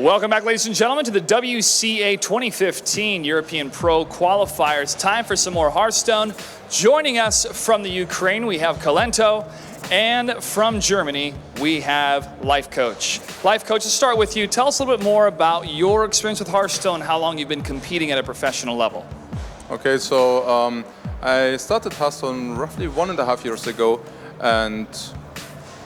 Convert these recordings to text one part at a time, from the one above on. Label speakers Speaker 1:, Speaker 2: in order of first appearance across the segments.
Speaker 1: Welcome back, ladies and gentlemen, to the WCA 2015 European Pro Qualifier. It's time for some more Hearthstone. Joining us from the Ukraine, we have Kolento, and from Germany, we have Lifecoach. Lifecoach, to start with you, tell us a little bit more about your experience with Hearthstone, how long you've been competing at a professional level.
Speaker 2: Okay, so I started Hearthstone roughly 1.5 years ago, and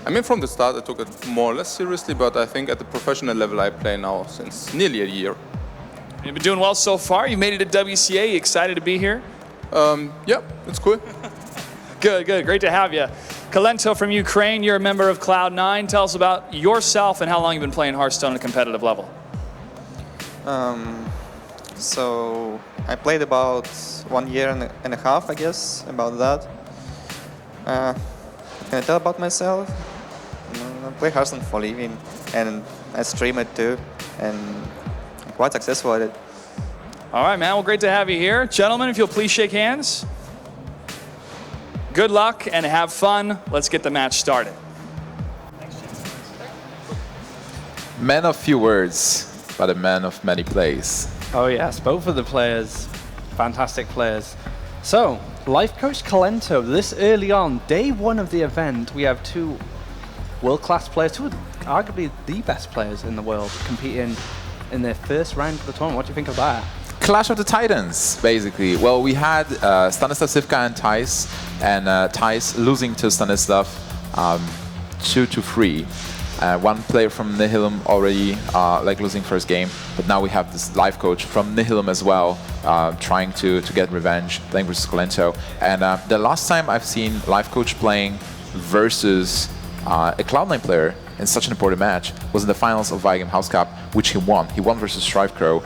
Speaker 2: I mean, from the start, I took it more or less seriously, but I think at the professional level, I play now since nearly a year.
Speaker 1: You've been doing well so far. You made it to WCA. You excited to be here?
Speaker 2: Yeah, it's cool.
Speaker 1: Good, good. Great to have you. Kolento from Ukraine, you're a member of Cloud9. Tell us about yourself and how long you've been playing Hearthstone at a competitive level.
Speaker 3: So I played about 1 year and a half, I guess, about that. Can I tell about myself? I play Hearthstone for a living, and I stream it too, and I'm quite successful at it.
Speaker 1: All right, man. Well, great to have you here. Gentlemen, if you'll please shake hands. Good luck and have fun. Let's get the match started.
Speaker 4: Man of few words, but a man of many plays.
Speaker 5: Oh yes, both of the players, fantastic players. So, Lifecoach Kolento, this early on, day one of the event, we have two world-class players, two arguably the best players in the world, competing in their first round of the tournament. What do you think of that?
Speaker 4: Clash of the Titans, basically. Well, we had Stanislav Sivka and Thijs, and Thijs losing to Stanislav 2-3. One player from Nihilum already losing first game, but now we have this Lifecoach from Nihilum as well, trying to get revenge, playing versus Kolento. And the last time I've seen Lifecoach playing versus a Cloud9 player in such an important match was in the finals of Vigam House Cup, which he won. He won versus Strivecrow.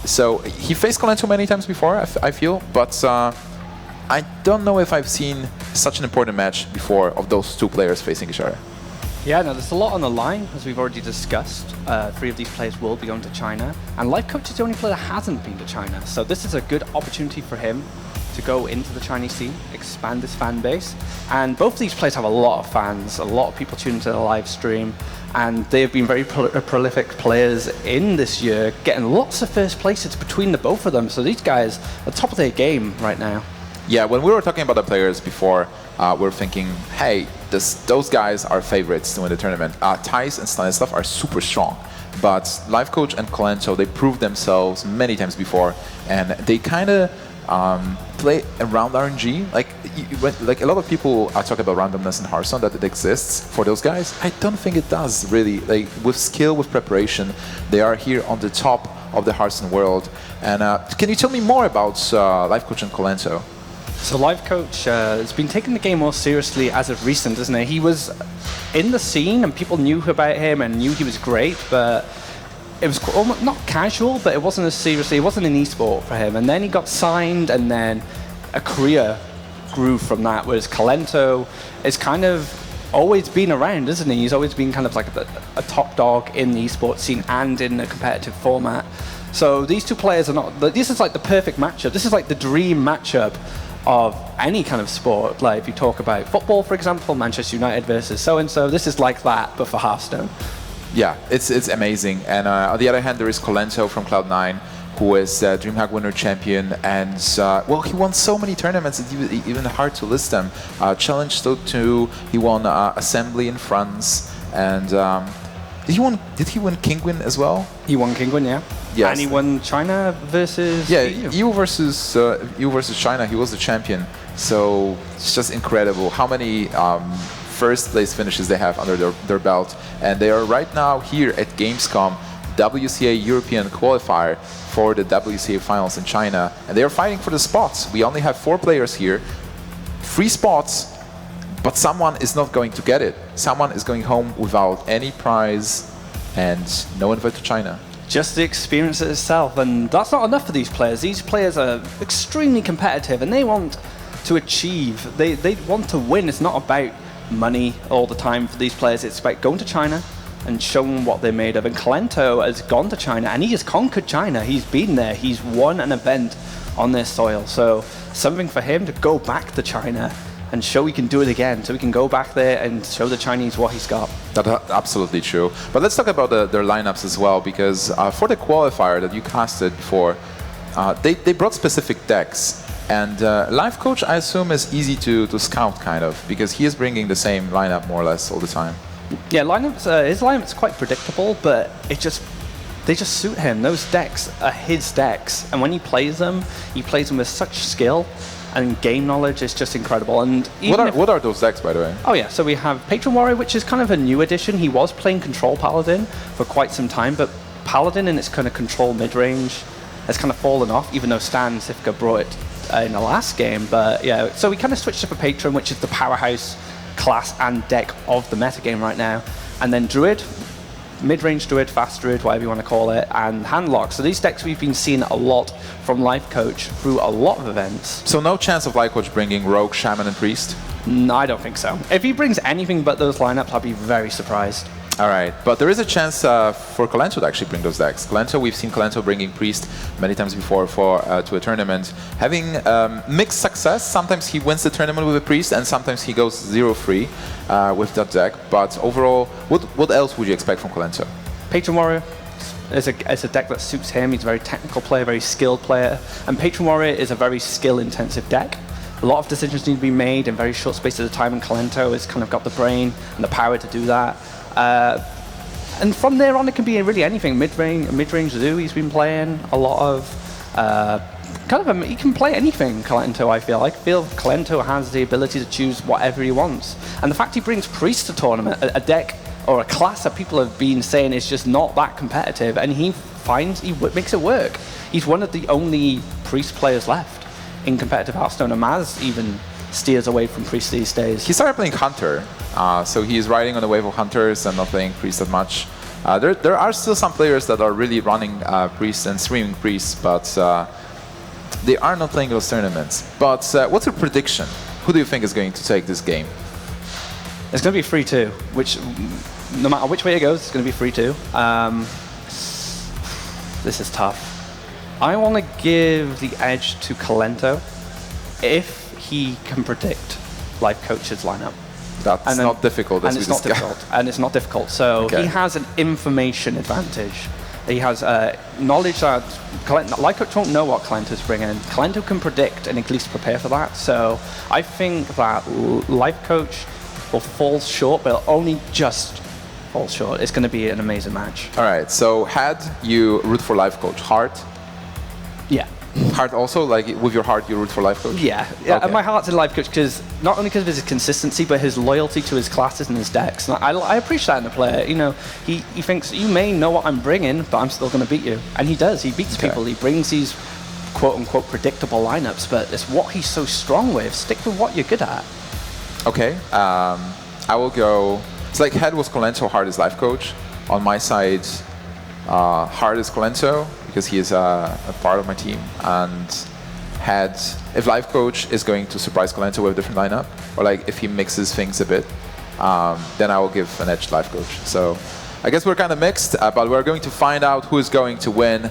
Speaker 4: So he faced Kolento many times before, I feel, but I don't know if I've seen such an important match before of those two players facing each other.
Speaker 5: Yeah, no, there's a lot on the line, as we've already discussed. 3 of these players will be going to China, and Lifecoach is the only player that hasn't been to China. So this is a good opportunity for him to go into the Chinese scene, expand his fan base. And both of these players have a lot of fans, a lot of people tune into the live stream, and they have been very prolific players in this year, getting lots of first places between the both of them. So these guys are top of their game right now.
Speaker 4: Yeah, when we were talking about the players before, we were thinking, hey, those guys are favorites to win the tournament. Thijs and Stanislav are super strong, but Lifecoach and Kolento, they proved themselves many times before, and they kind of play around RNG. Like a lot of people talk about randomness in Hearthstone, that it exists for those guys. I don't think it does, really. Like, with skill, with preparation, they are here on the top of the Hearthstone world. And can you tell me more about Lifecoach and Kolento?
Speaker 5: So Lifecoach has been taking the game more seriously as of recent, isn't he? He was in the scene and people knew about him and knew he was great, but it was almost not casual, but it wasn't as seriously, it wasn't an esport for him. And then he got signed, and then a career grew from that, whereas Kolento is kind of always been around, isn't he? He's always been kind of like a top dog in the esports scene and in a competitive format. So these two players are not, this is like the perfect matchup. This is like the dream matchup of any kind of sport. Like if you talk about football, for example, Manchester United versus so-and-so, this is like that, but for Hearthstone.
Speaker 4: Yeah, it's amazing. And on the other hand, there is Kolento from Cloud9, who is DreamHack Winter Champion, and well, he won so many tournaments, it's even hard to list them. Challenge Stoke 2, he won Assembly in France, and did he win Kingwin as well?
Speaker 5: He won Kingwin, yeah.
Speaker 4: Yes.
Speaker 5: And he won China versus
Speaker 4: EU versus China. He was the champion. So it's just incredible how many first place finishes they have under their belt. And they are right now here at Gamescom, WCA European Qualifier for the WCA finals in China. And they are fighting for the spots. We only have 4 players here, 3 spots, but someone is not going to get it. Someone is going home without any prize and no invite to China.
Speaker 5: Just the experience itself, and that's not enough for these players. These players are extremely competitive, and they want to achieve, they want to win. It's not about money all the time for these players. It's about going to China and showing what they're made of. And Kolento has gone to China, and he has conquered China. He's been there. He's won an event on their soil. So something for him to go back to China and show he can do it again. So we can go back there and show the Chinese what he's got.
Speaker 4: That's absolutely true. But let's talk about their lineups as well, because for the qualifier that you casted before, they brought specific decks. And Lifecoach, I assume, is easy to scout, kind of, because he is bringing the same lineup more or less all the time.
Speaker 5: Yeah, his lineup's quite predictable, but they just suit him. Those decks are his decks, and when he plays them with such skill and game knowledge. Is just incredible. And
Speaker 4: what are those decks, by the way?
Speaker 5: Oh yeah, so we have Patron Warrior, which is kind of a new addition. He was playing Control Paladin for quite some time, but Paladin in its kind of control mid-range has kind of fallen off, even though Stan Sifka brought it in the last game. But yeah, so we kind of switched up a Patron, which is the powerhouse class and deck of the metagame right now. And then Druid, mid-range Druid, fast Druid, whatever you want to call it, and Handlock. So these decks we've been seeing a lot from Lifecoach through a lot of events.
Speaker 4: So no chance of Lifecoach bringing Rogue, Shaman, and Priest?
Speaker 5: No, I don't think so. If he brings anything but those lineups, I'll be very surprised.
Speaker 4: All right, but there is a chance for Kolento to actually bring those decks. Kolento, we've seen Kolento bringing Priest many times before to a tournament, having mixed success. Sometimes he wins the tournament with a Priest, and sometimes he goes 0-3 with that deck. But overall, what else would you expect from Kolento?
Speaker 5: Patron Warrior is a deck that suits him. He's a very technical player, very skilled player, and Patron Warrior is a very skill-intensive deck. A lot of decisions need to be made in very short spaces of time, and Kolento has kind of got the brain and the power to do that. And from there on, it can be really anything. Mid-range Zoo, he's been playing a lot of. He can play anything, Kolento, I feel. I feel Kolento has the ability to choose whatever he wants. And the fact he brings Priest to tournament, a deck or a class that people have been saying is just not that competitive, and he makes it work. He's one of the only Priest players left in competitive Hearthstone, and Maz even steers away from Priest these days.
Speaker 4: He started playing Hunter, so he's riding on the wave of Hunters and not playing Priest that much. There are still some players that are really running Priest and streaming Priest, but they are not playing those tournaments. But what's your prediction? Who do you think is going to take this game?
Speaker 5: It's going to be 3-2, which, no matter which way it goes, it's going to be 3-2. This is tough. I want to give the edge to Kolento if he can predict Lifecoach's lineup.
Speaker 4: That's not difficult, as we discussed.
Speaker 5: And it's not difficult. So he has an information advantage. He has knowledge that Lifecoach won't know what Kolento's bringing. Kolento can predict and at least prepare for that. So I think that Lifecoach will fall short, but only just fall short. It's going to be an amazing match.
Speaker 4: All right, so had you root for Lifecoach, heart?
Speaker 5: Yeah.
Speaker 4: Heart also, like with your heart, you root for Lifecoach?
Speaker 5: Yeah, okay. And my heart's in Lifecoach because not only because of his consistency, but his loyalty to his classes and his decks. And I appreciate that in a player. You know, he thinks you may know what I'm bringing, but I'm still going to beat you, and he does. He beats people. He brings these quote unquote predictable lineups, but it's what he's so strong with. Stick with what you're good at. Okay,
Speaker 4: I will go. It's like head was Kolento, heart is Lifecoach. On my side, heart is Kolento, because he is a part of my team, and if Lifecoach is going to surprise Kolento with a different lineup, or like if he mixes things a bit, then I will give an edge to Lifecoach. So I guess we're kind of mixed, but we're going to find out who is going to win.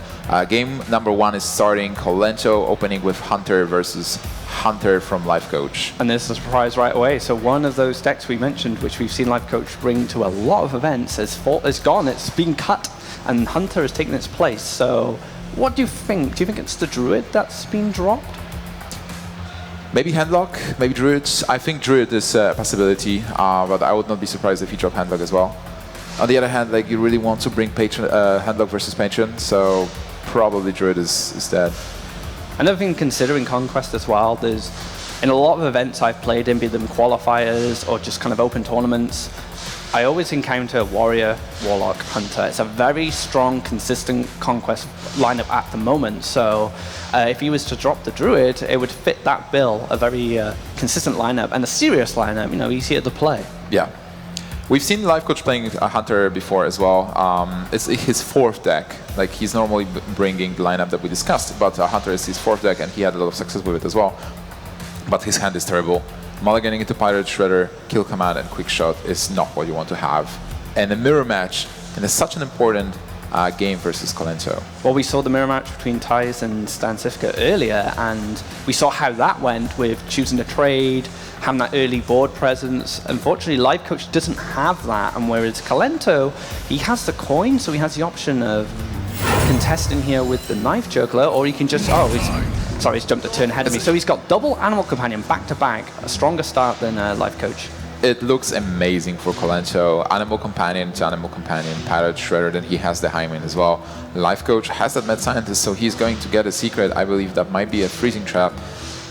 Speaker 4: Game number 1 is starting. Kolento opening with Hunter versus Hunter from Lifecoach.
Speaker 5: And there's a surprise right away. So one of those decks we mentioned, which we've seen Lifecoach bring to a lot of events, is gone. It's been cut, and Hunter has taken its place. So what do you think? Do you think it's the Druid that's been dropped?
Speaker 4: Maybe Handlock, maybe Druid. I think Druid is a possibility, but I would not be surprised if he dropped Handlock as well. On the other hand, like you really want to bring Handlock versus Patron, so probably Druid is dead.
Speaker 5: Another thing considering Conquest as well, there's in a lot of events I've played in, be them qualifiers or just kind of open tournaments, I always encounter Warrior, Warlock, Hunter. It's a very strong, consistent Conquest lineup at the moment. So if he was to drop the Druid, it would fit that bill, a very consistent lineup and a serious lineup, you know, easier to play.
Speaker 4: Yeah. We've seen Lifecoach playing a Hunter before as well. It's his 4th deck. Like he's normally bringing the lineup that we discussed, but Hunter is his 4th deck, and he had a lot of success with it as well. But his hand is terrible. Mulliganing into Pirate Shredder, Kill Command, and Quick Shot is not what you want to have. And a mirror match, and it's such an important game versus Kolento.
Speaker 5: Well, we saw the mirror match between Thijs and Stan Sifka earlier, and we saw how that went with choosing to trade, having that early board presence. Unfortunately, Lifecoach doesn't have that, and whereas Kolento, he has the coin, so he has the option of contesting here with the Knife Juggler, or he can just, he's jumped a turn ahead of me. So he's got double Animal Companion back-to-back, a stronger start than Lifecoach.
Speaker 4: It looks amazing for Kolento. Animal Companion to Animal Companion, Pilot Shredder, then he has the Hymen as well. Lifecoach has that Mad Scientist, so he's going to get a secret. I believe that might be a freezing trap,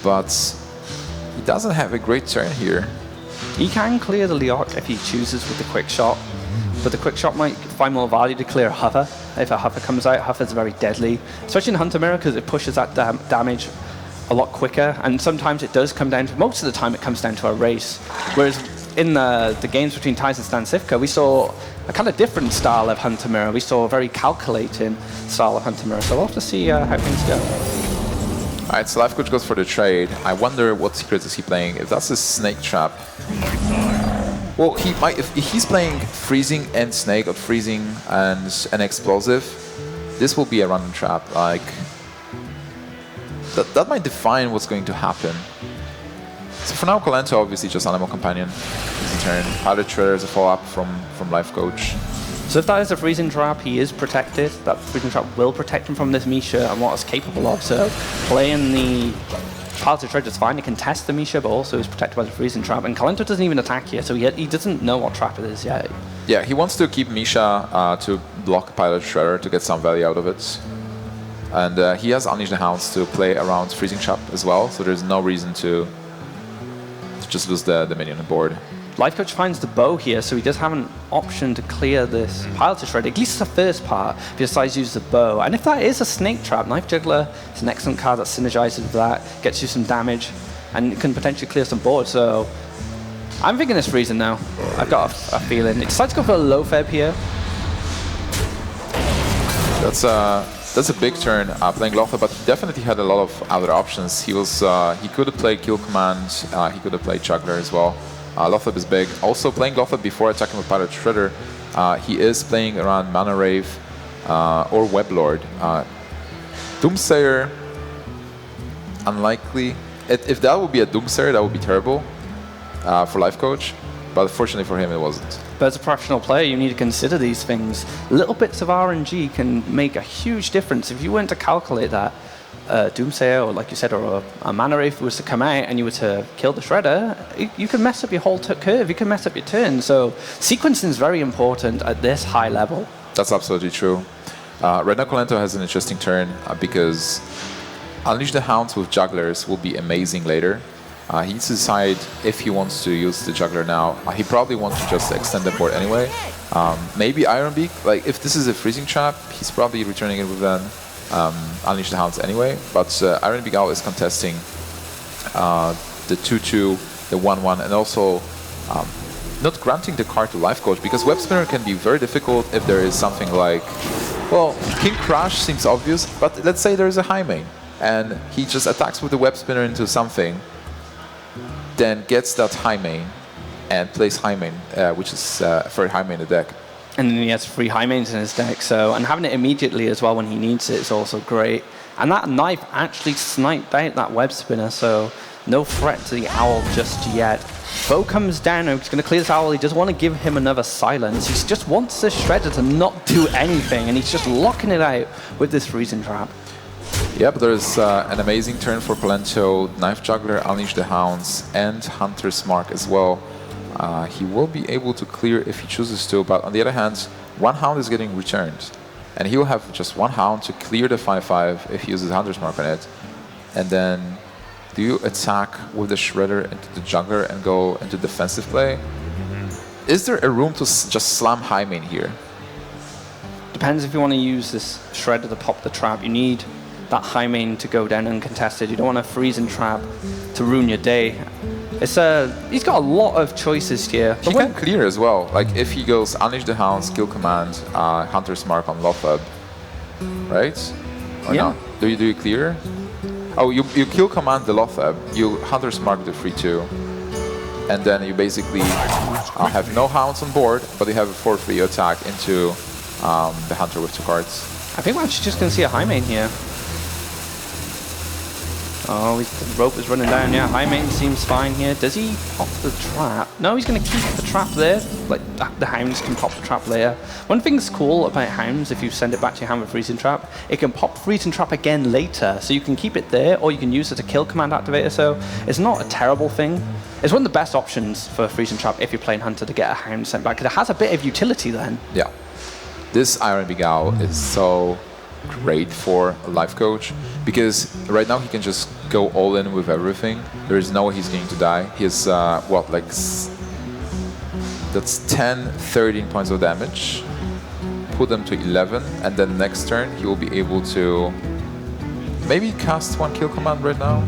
Speaker 4: but he doesn't have a great turn here.
Speaker 5: He can clear the Leok if he chooses with the quick shot, but the quick shot might find more value to clear a Huffer. If a Huffer comes out, Huffer's very deadly, especially in Hunter Mirror because it pushes that damage a lot quicker, and sometimes it does come down to, most of the time it comes down to a race. Whereas in the games between Thijs and Stan Cifka, we saw a kind of different style of Hunter Mirror. We saw a very calculating style of Hunter Mirror, so we'll have to see how things go.
Speaker 4: All right, so Lifecoach goes for the trade. I wonder what secrets is he playing. If that's a Snake Trap, well, he might. If he's playing Freezing and Snake, or Freezing and an Explosive, this will be a random trap. Like that might define what's going to happen. So for now, Kolento obviously just Animal Companion. Easy turn. Pilot Shredder is a follow-up from Lifecoach.
Speaker 5: So if that is a freezing trap, he is protected. That freezing trap will protect him from this Misha and what it's capable of. So playing the Pilot Shredder is fine. He can test the Misha, but also is protected by the freezing trap. And Kolento doesn't even attack yet, so he doesn't know what trap it is yet.
Speaker 4: Yeah, he wants to keep Misha to block Pilot Shredder to get some value out of it. And he has Unleash the Hounds to play around freezing trap as well, so there's no reason to just lose the minion on board.
Speaker 5: Lifecoach finds the bow here, so he does have an option to clear this Pilot Shredder, at least the first part, if he decides to use the bow. And if that is a Snake Trap, Knife Juggler is an excellent card that synergizes with that, gets you some damage, and can potentially clear some board. So I'm thinking it's freezing now. I've got a feeling. He decides to go for a low feb here.
Speaker 4: That's a big turn playing Lothar, but he definitely had a lot of other options. He could have played Kill Command, he could have played Juggler as well. Lothar is big. Also playing Lothar before attacking with Pilot Shredder, he is playing around Mana Rave or Weblord. Doomsayer, unlikely. If that would be a Doomsayer, that would be terrible for Lifecoach, but fortunately for him it wasn't.
Speaker 5: But as a professional player, you need to consider these things. Little bits of RNG can make a huge difference. If you weren't to calculate that, Doomsayer, or like you said, or a Mana Wraith was to come out and you were to kill the Shredder, you can mess up your whole curve, you can mess up your turn. So sequencing is very important at this high level.
Speaker 4: That's absolutely true. Right now Kolento has an interesting turn because Unleash the Hounds with Jugglers will be amazing later. He needs to decide if he wants to use the Juggler now. He probably wants to just extend the board anyway. Maybe Iron Beak, like if this is a freezing trap, he's probably returning it with an Unleash the Hounds anyway. But Iron Beak is contesting the 2-2, the 1-1, and also not granting the card to Lifecoach, because Web Spinner can be very difficult if there is something like, well, King Crash seems obvious, but let's say there is a high main, and he just attacks with the Web Spinner into something, then gets that high main and plays high main, which is for high main in the deck.
Speaker 5: And then he has 3 high mains in his deck, so, and having it immediately as well when he needs it is also great. And that knife actually sniped out that web spinner, so no threat to the owl just yet. Bo comes down, he's going to clear this owl, he doesn't want to give him another silence, he just wants this Shredder to not do anything, and he's just locking it out with this freezing trap.
Speaker 4: Yep, there's an amazing turn for Kolento, Knife Juggler, Unleash the Hounds, and Hunter's Mark as well. He will be able to clear if he chooses to, but on the other hand, 1 Hound is getting returned. And he will have just 1 Hound to clear the 5-5 if he uses Hunter's Mark on it. And then, do you attack with the Shredder into the Juggler and go into defensive play? Is there a room to just slam high main here?
Speaker 5: Depends if you want to use this Shredder to pop the trap. You need that high main to go down uncontested. You don't want a freezing trap to ruin your day. He's got a lot of choices here.
Speaker 4: He can clear as well. Like if he goes Unleash the Hounds, Kill Command, Hunter's Mark on Lothar, right? Or
Speaker 5: yeah.
Speaker 4: not? Do you clear? Oh, you Kill Command the Lothar, you Hunter's Mark the 3-2, and then you basically have no Hounds on board, but you have a 4-3 attack into the Hunter with 2 cards.
Speaker 5: I think we're actually just going to see a high main here. Oh, the rope is running down. Yeah, high main seems fine here. Does he pop the trap? No, he's going to keep the trap there. Like, the hounds can pop the trap later. One thing that's cool about hounds, if you send it back to your hand with freezing trap, it can pop freezing trap again later. So you can keep it there, or you can use it as a kill command activator. So it's not a terrible thing. It's one of the best options for freezing trap if you're playing hunter to get a hound sent back, because it has a bit of utility then.
Speaker 4: Yeah. This Iron Big Owl is so great for a life coach, because right now he can just go all in with everything. There is no way he's going to die. He has what, like that's 10, 13 points of damage. Put them to 11, and then next turn he will be able to maybe cast one kill command right now.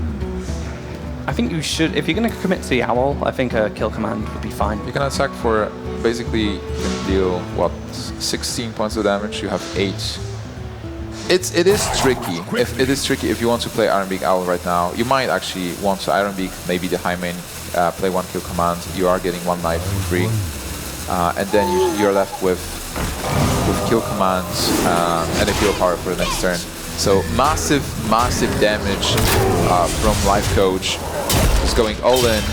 Speaker 5: I think you should, if you're going to commit to the owl, I think a kill command would be fine.
Speaker 4: You can attack for, basically, you can deal, what, 16 points of damage. You have 8. It is tricky. It is tricky if you want to play Iron Beak Owl right now. You might actually want to Iron Beak, maybe the high main, play one kill command. You are getting one knife for free, and then you're left with kill commands and a kill power for the next turn. So massive damage from Lifecoach. Just going all in.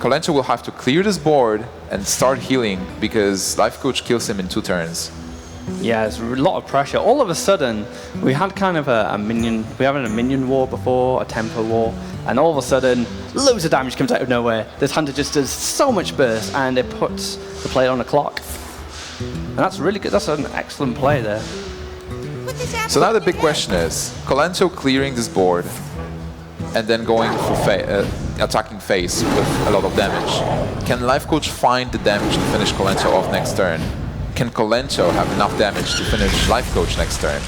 Speaker 4: Kolento will have to clear this board and start healing, because Lifecoach kills him in 2 turns.
Speaker 5: Yeah, there's a lot of pressure. All of a sudden, we had kind of a minion. We had a minion war before, a tempo war, and all of a sudden, loads of damage comes out of nowhere. This hunter just does so much burst, and it puts the player on the clock. And that's really good. That's an excellent play there.
Speaker 4: So now the big question is, Kolento clearing this board and then going for attacking face with a lot of damage. Can Lifecoach find the damage to finish Kolento off next turn? Can Kolento have enough damage to finish Lifecoach next turn?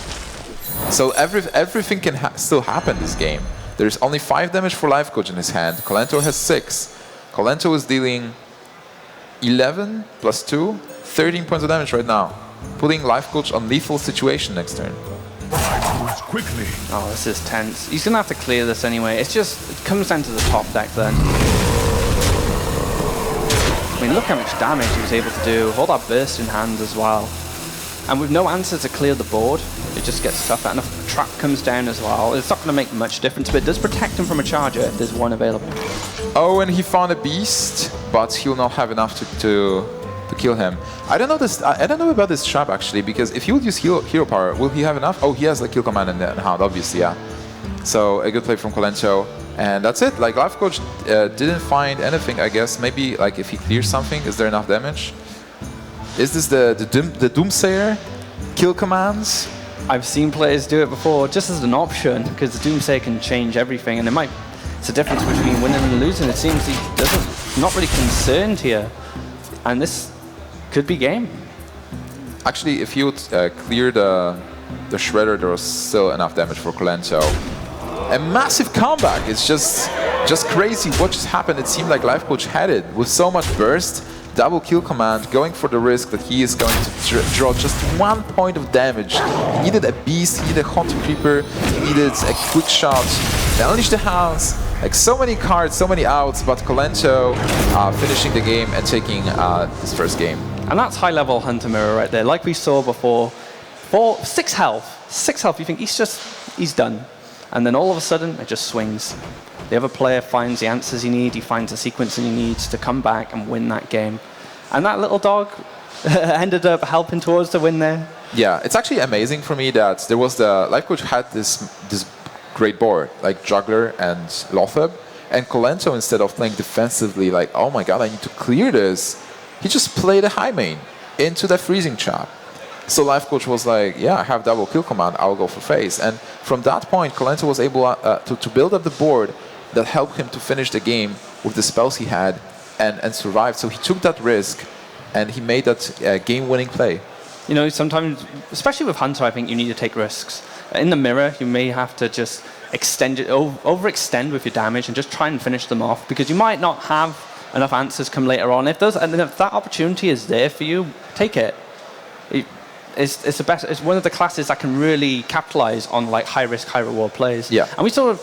Speaker 4: So everything can still happen this game. There's only 5 damage for Lifecoach in his hand. Kolento has 6. Kolento is dealing 11 plus 2, 13 points of damage right now, putting Lifecoach on lethal situation next turn.
Speaker 6: Quickly.
Speaker 5: Oh, this is tense. He's going to have to clear this anyway. It comes down to the top deck then. I mean, look how much damage he was able to do. All that burst in hand as well. And with no answer to clear the board, it just gets tougher. And if a trap comes down as well, it's not going to make much difference, but it does protect him from a charger if there's one available.
Speaker 4: Oh, and he found a beast, but he'll not have enough to kill him. I don't know this. I don't know about this trap actually, because if he would use hero power, will he have enough? Oh, he has the kill command in the hand, obviously, yeah. So a good play from Kolento, and that's it. Like Lifecoach didn't find anything, I guess. Maybe like if he clears something, is there enough damage? Is this the Doomsayer kill commands?
Speaker 5: I've seen players do it before, just as an option, because the Doomsayer can change everything, and it's the difference between winning and losing. It seems he not really concerned here, and this could be game.
Speaker 4: Actually, if you would clear the Shredder, there was still enough damage for Kolento. A massive comeback. It's just crazy what just happened. It seemed like Lifecoach had it with so much burst, double kill command, going for the risk that he is going to draw just 1 point of damage. He needed a beast, he needed a Hunter Creeper, he needed a quick shot, unleash the hounds. Like so many cards, so many outs, but Kolento finishing the game and taking his first game.
Speaker 5: And that's high-level Hunter Mirror right there. Like we saw before, 6 health, you think he's done. And then all of a sudden, it just swings. The other player finds the answers he needs, he finds the sequencing he needs to come back and win that game. And that little dog ended up helping towards the win there.
Speaker 4: Yeah, it's actually amazing for me that there was Lifecoach had this great board, like Juggler and Lothab, and Kolento, instead of playing defensively, like, oh my god, I need to clear this, he just played a high main into the freezing trap. So Lifecoach was like, yeah, I have double kill command, I'll go for face. And from that point, Kolento was able to build up the board that helped him to finish the game with the spells he had and survived. So he took that risk and he made that game-winning play.
Speaker 5: You know, sometimes, especially with Hunter, I think you need to take risks. In the mirror, you may have to just overextend with your damage and just try and finish them off, because you might not have enough answers come later on. If that opportunity is there for you, take it. It's the best. It's one of the classes that can really capitalize on like high risk, high reward plays.
Speaker 4: Yeah.
Speaker 5: And we saw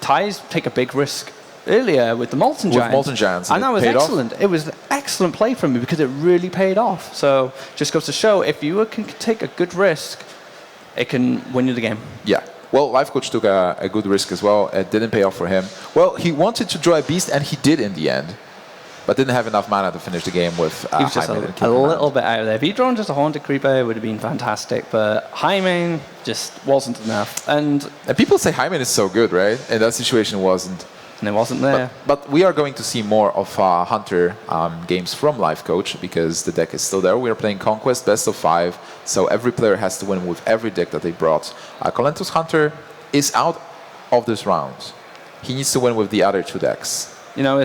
Speaker 5: Ties take a big risk earlier with the Molten Giants.
Speaker 4: With Molten Giants,
Speaker 5: and that was excellent. It was an excellent play from me because it really paid off. So just goes to show, if you can take a good risk, it can win you the game.
Speaker 4: Yeah. Well, Lifecoach took a good risk as well. It didn't pay off for him. Well, he wanted to draw a beast, and he did in the end, but didn't have enough mana to finish the game with
Speaker 5: he was just
Speaker 4: High Main and
Speaker 5: a
Speaker 4: Keep Command.
Speaker 5: little bit out of there. If he'd drawn just a Haunted Creeper, it would have been fantastic, but High Main just wasn't enough. And
Speaker 4: people say High Main is so good, right? In that situation, it wasn't.
Speaker 5: And it wasn't there.
Speaker 4: But we are going to see more of Hunter games from Lifecoach because the deck is still there. We are playing Conquest, best of 5, so every player has to win with every deck that they brought. Kolento's Hunter is out of this round. He needs to win with the other 2 decks.
Speaker 5: You know,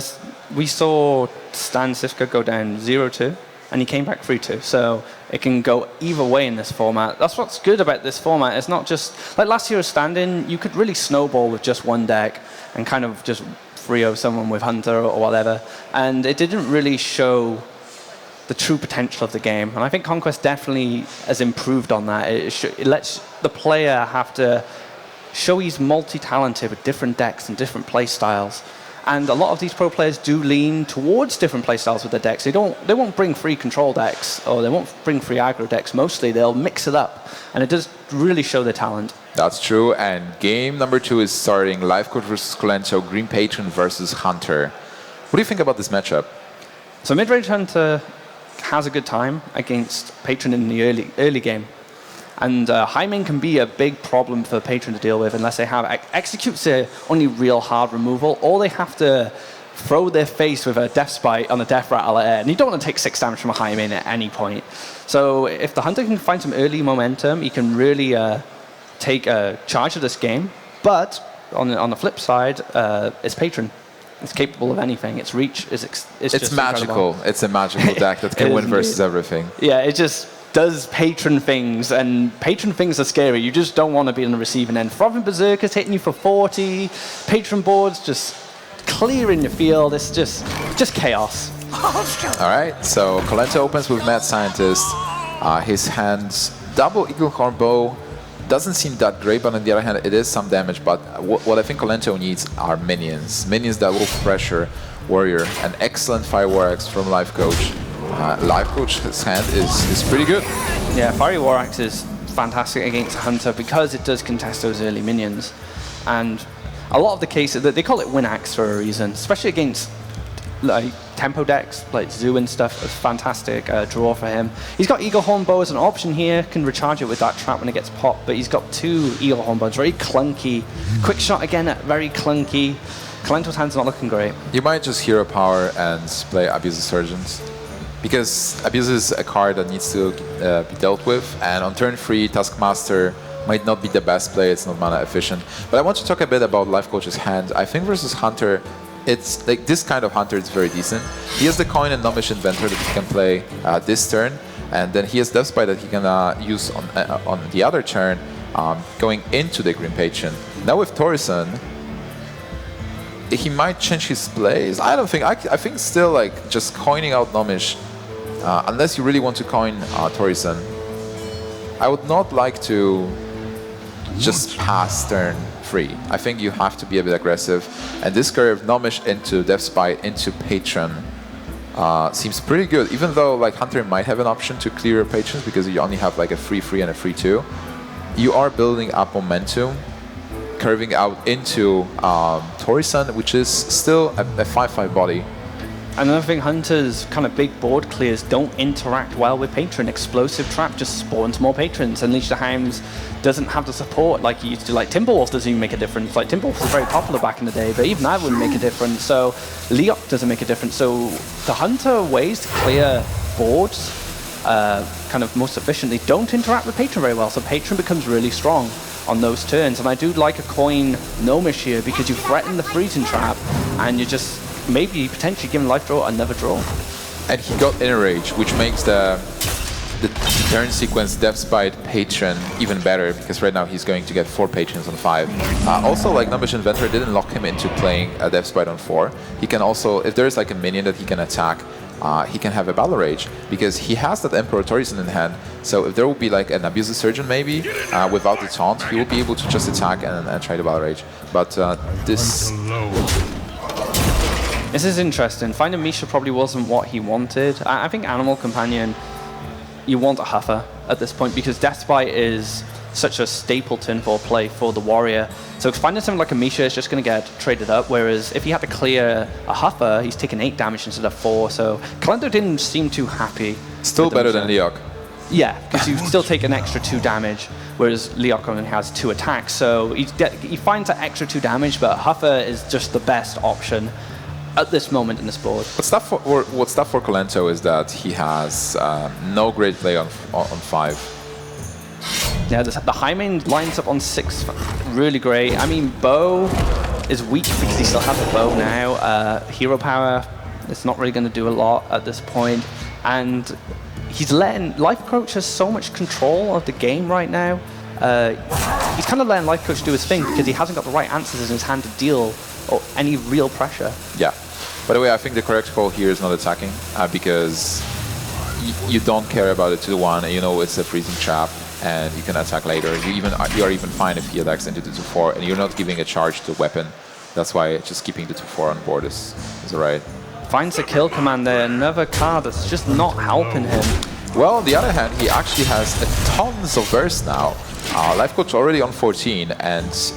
Speaker 5: we saw Stan Cifka go down 0-2, and he came back 3-2. So it can go either way in this format. That's what's good about this format. It's not just like last year's stand-in. You could really snowball with just one deck and kind of just 3-0 someone with Hunter or whatever. And it didn't really show the true potential of the game. And I think Conquest definitely has improved on that. It lets the player have to show he's multi-talented with different decks and different play styles. And a lot of these pro players do lean towards different playstyles with their decks. They won't bring free control decks, or they won't bring free aggro decks. Mostly, they'll mix it up, and it does really show their talent.
Speaker 4: That's true. And game number 2 is starting. Lifecoach versus Kolento, Green Patron versus Hunter. What do you think about this matchup?
Speaker 5: So mid-range Hunter has a good time against Patron in the early game. And High Main can be a big problem for Patron to deal with unless they have Execute's the only real hard removal, or they have to throw their face with a Death Spite on a Death Rattle at air. And you don't want to take 6 damage from a High Main at any point. So if the Hunter can find some early momentum, he can really take charge of this game. But on the flip side, it's Patron. It's capable of anything. Its reach is it's just
Speaker 4: magical.
Speaker 5: Incredible.
Speaker 4: It's a magical deck that can win versus everything.
Speaker 5: Yeah, it just does Patron things, and Patron things are scary. You just don't want to be on the receiving end. Frothing Berserkers hitting you for 40, Patron boards just clearing the field. It's just chaos.
Speaker 4: All right, so Kolento opens with Mad Scientist. His hands double Eaglehorn Bow. Doesn't seem that great, but on the other hand, it is some damage. But what I think Kolento needs are minions. Minions that will pressure Warrior. An excellent Fire War Axe from Lifecoach. Lifecoach's hand is pretty good.
Speaker 5: Yeah, Fiery War Axe is fantastic against Hunter because it does contest those early minions. And a lot of the cases, they call it Win Axe for a reason, especially against like tempo decks, like Zoo and stuff. It's fantastic draw for him. He's got Eaglehorn Bow as an option here, can recharge it with that trap when it gets popped, but he's got 2 Eaglehorn Bows, very clunky. Quick Shot again, very clunky. Kolento's hand's not looking great.
Speaker 4: You might just hero power and play Abuser Surgeons, because Abuser is a card that needs to be dealt with, and on turn 3, Taskmaster might not be the best play, it's not mana efficient. But I want to talk a bit about Lifecoach's hand. I think versus Hunter, it's like this kind of Hunter is very decent. He has the Coin and Nomish Inventor that he can play this turn, and then he has Death Spite that he can use on the other turn, going into the Green Patron. Now with Torison, he might change his plays. I don't think. I think still like just coining out Nomish, unless you really want to coin Torison. I would not like to just pass turn 3. I think you have to be a bit aggressive. And this curve, Nomish into Death Spite into Patron, seems pretty good. Even though like Hunter might have an option to clear your Patrons because you only have like a 3-3 and a 3-2, you are building up momentum, curving out into Torison, which is still a 5-5 body.
Speaker 5: Another thing, Hunter's kind of big board clears don't interact well with Patron. Explosive Trap just spawns more Patrons. Unleash the Hounds doesn't have the support like he used to. Like Timberwolf doesn't even make a difference. Like Timberwolf was very popular back in the day, but even that wouldn't make a difference. So Leok doesn't make a difference. So the Hunter ways to clear boards kind of most efficiently don't interact with Patron very well. So Patron becomes really strong on those turns. And I do like a coin Nomish here because you threaten the Freezing Trap and you just maybe potentially giving Life Draw another draw.
Speaker 4: And he got Inner Rage, which makes the turn sequence Death Spite Patron even better, because right now he's going to get 4 Patrons on 5. Also, like Nomish Inventor didn't lock him into playing a Death Spite on 4. He can also, if there's like a minion that he can attack, he can have a Battle Rage, because he has that Emperor Torison in hand. So if there will be like an Abuser Surgeon maybe, without the taunt, he will be able to just attack and try to Battle Rage. But
Speaker 5: This is interesting. Finding Misha probably wasn't what he wanted. I think Animal Companion, you want a Huffer at this point because Death Spite is such a stapleton for play for the warrior. So finding something like a Misha is just going to get traded up, whereas if he had to clear a Huffer, he's taking 8 damage instead of 4. So Kolento didn't seem too happy.
Speaker 4: Still better than Leok.
Speaker 5: Yeah, because you still take an extra 2 damage, whereas Leok only has 2 attacks. So he finds that extra 2 damage, but Huffer is just the best option at this moment in this board.
Speaker 4: What's tough for Kolento is that he has no great play on 5.
Speaker 5: Yeah, the high main lines up on 6 really great. I mean, bow is weak because he still has a bow now. Hero power is not really going to do a lot at this point. And he's letting Lifecoach has so much control of the game right now. He's kind of letting Lifecoach do his thing because he hasn't got the right answers in his hand to deal any real pressure.
Speaker 4: Yeah. By the way, I think the correct call here is not attacking because you don't care about it 2-1, and you know it's a freezing trap, and you can attack later. You are even fine if he attacks into the 2-4, and you're not giving a charge to weapon. That's why just keeping the 2-4 on board is alright.
Speaker 5: Finds a kill command there, another card that's just not helping him.
Speaker 4: Well, on the other hand, he actually has tons of burst now. Lifecoach already on 14, and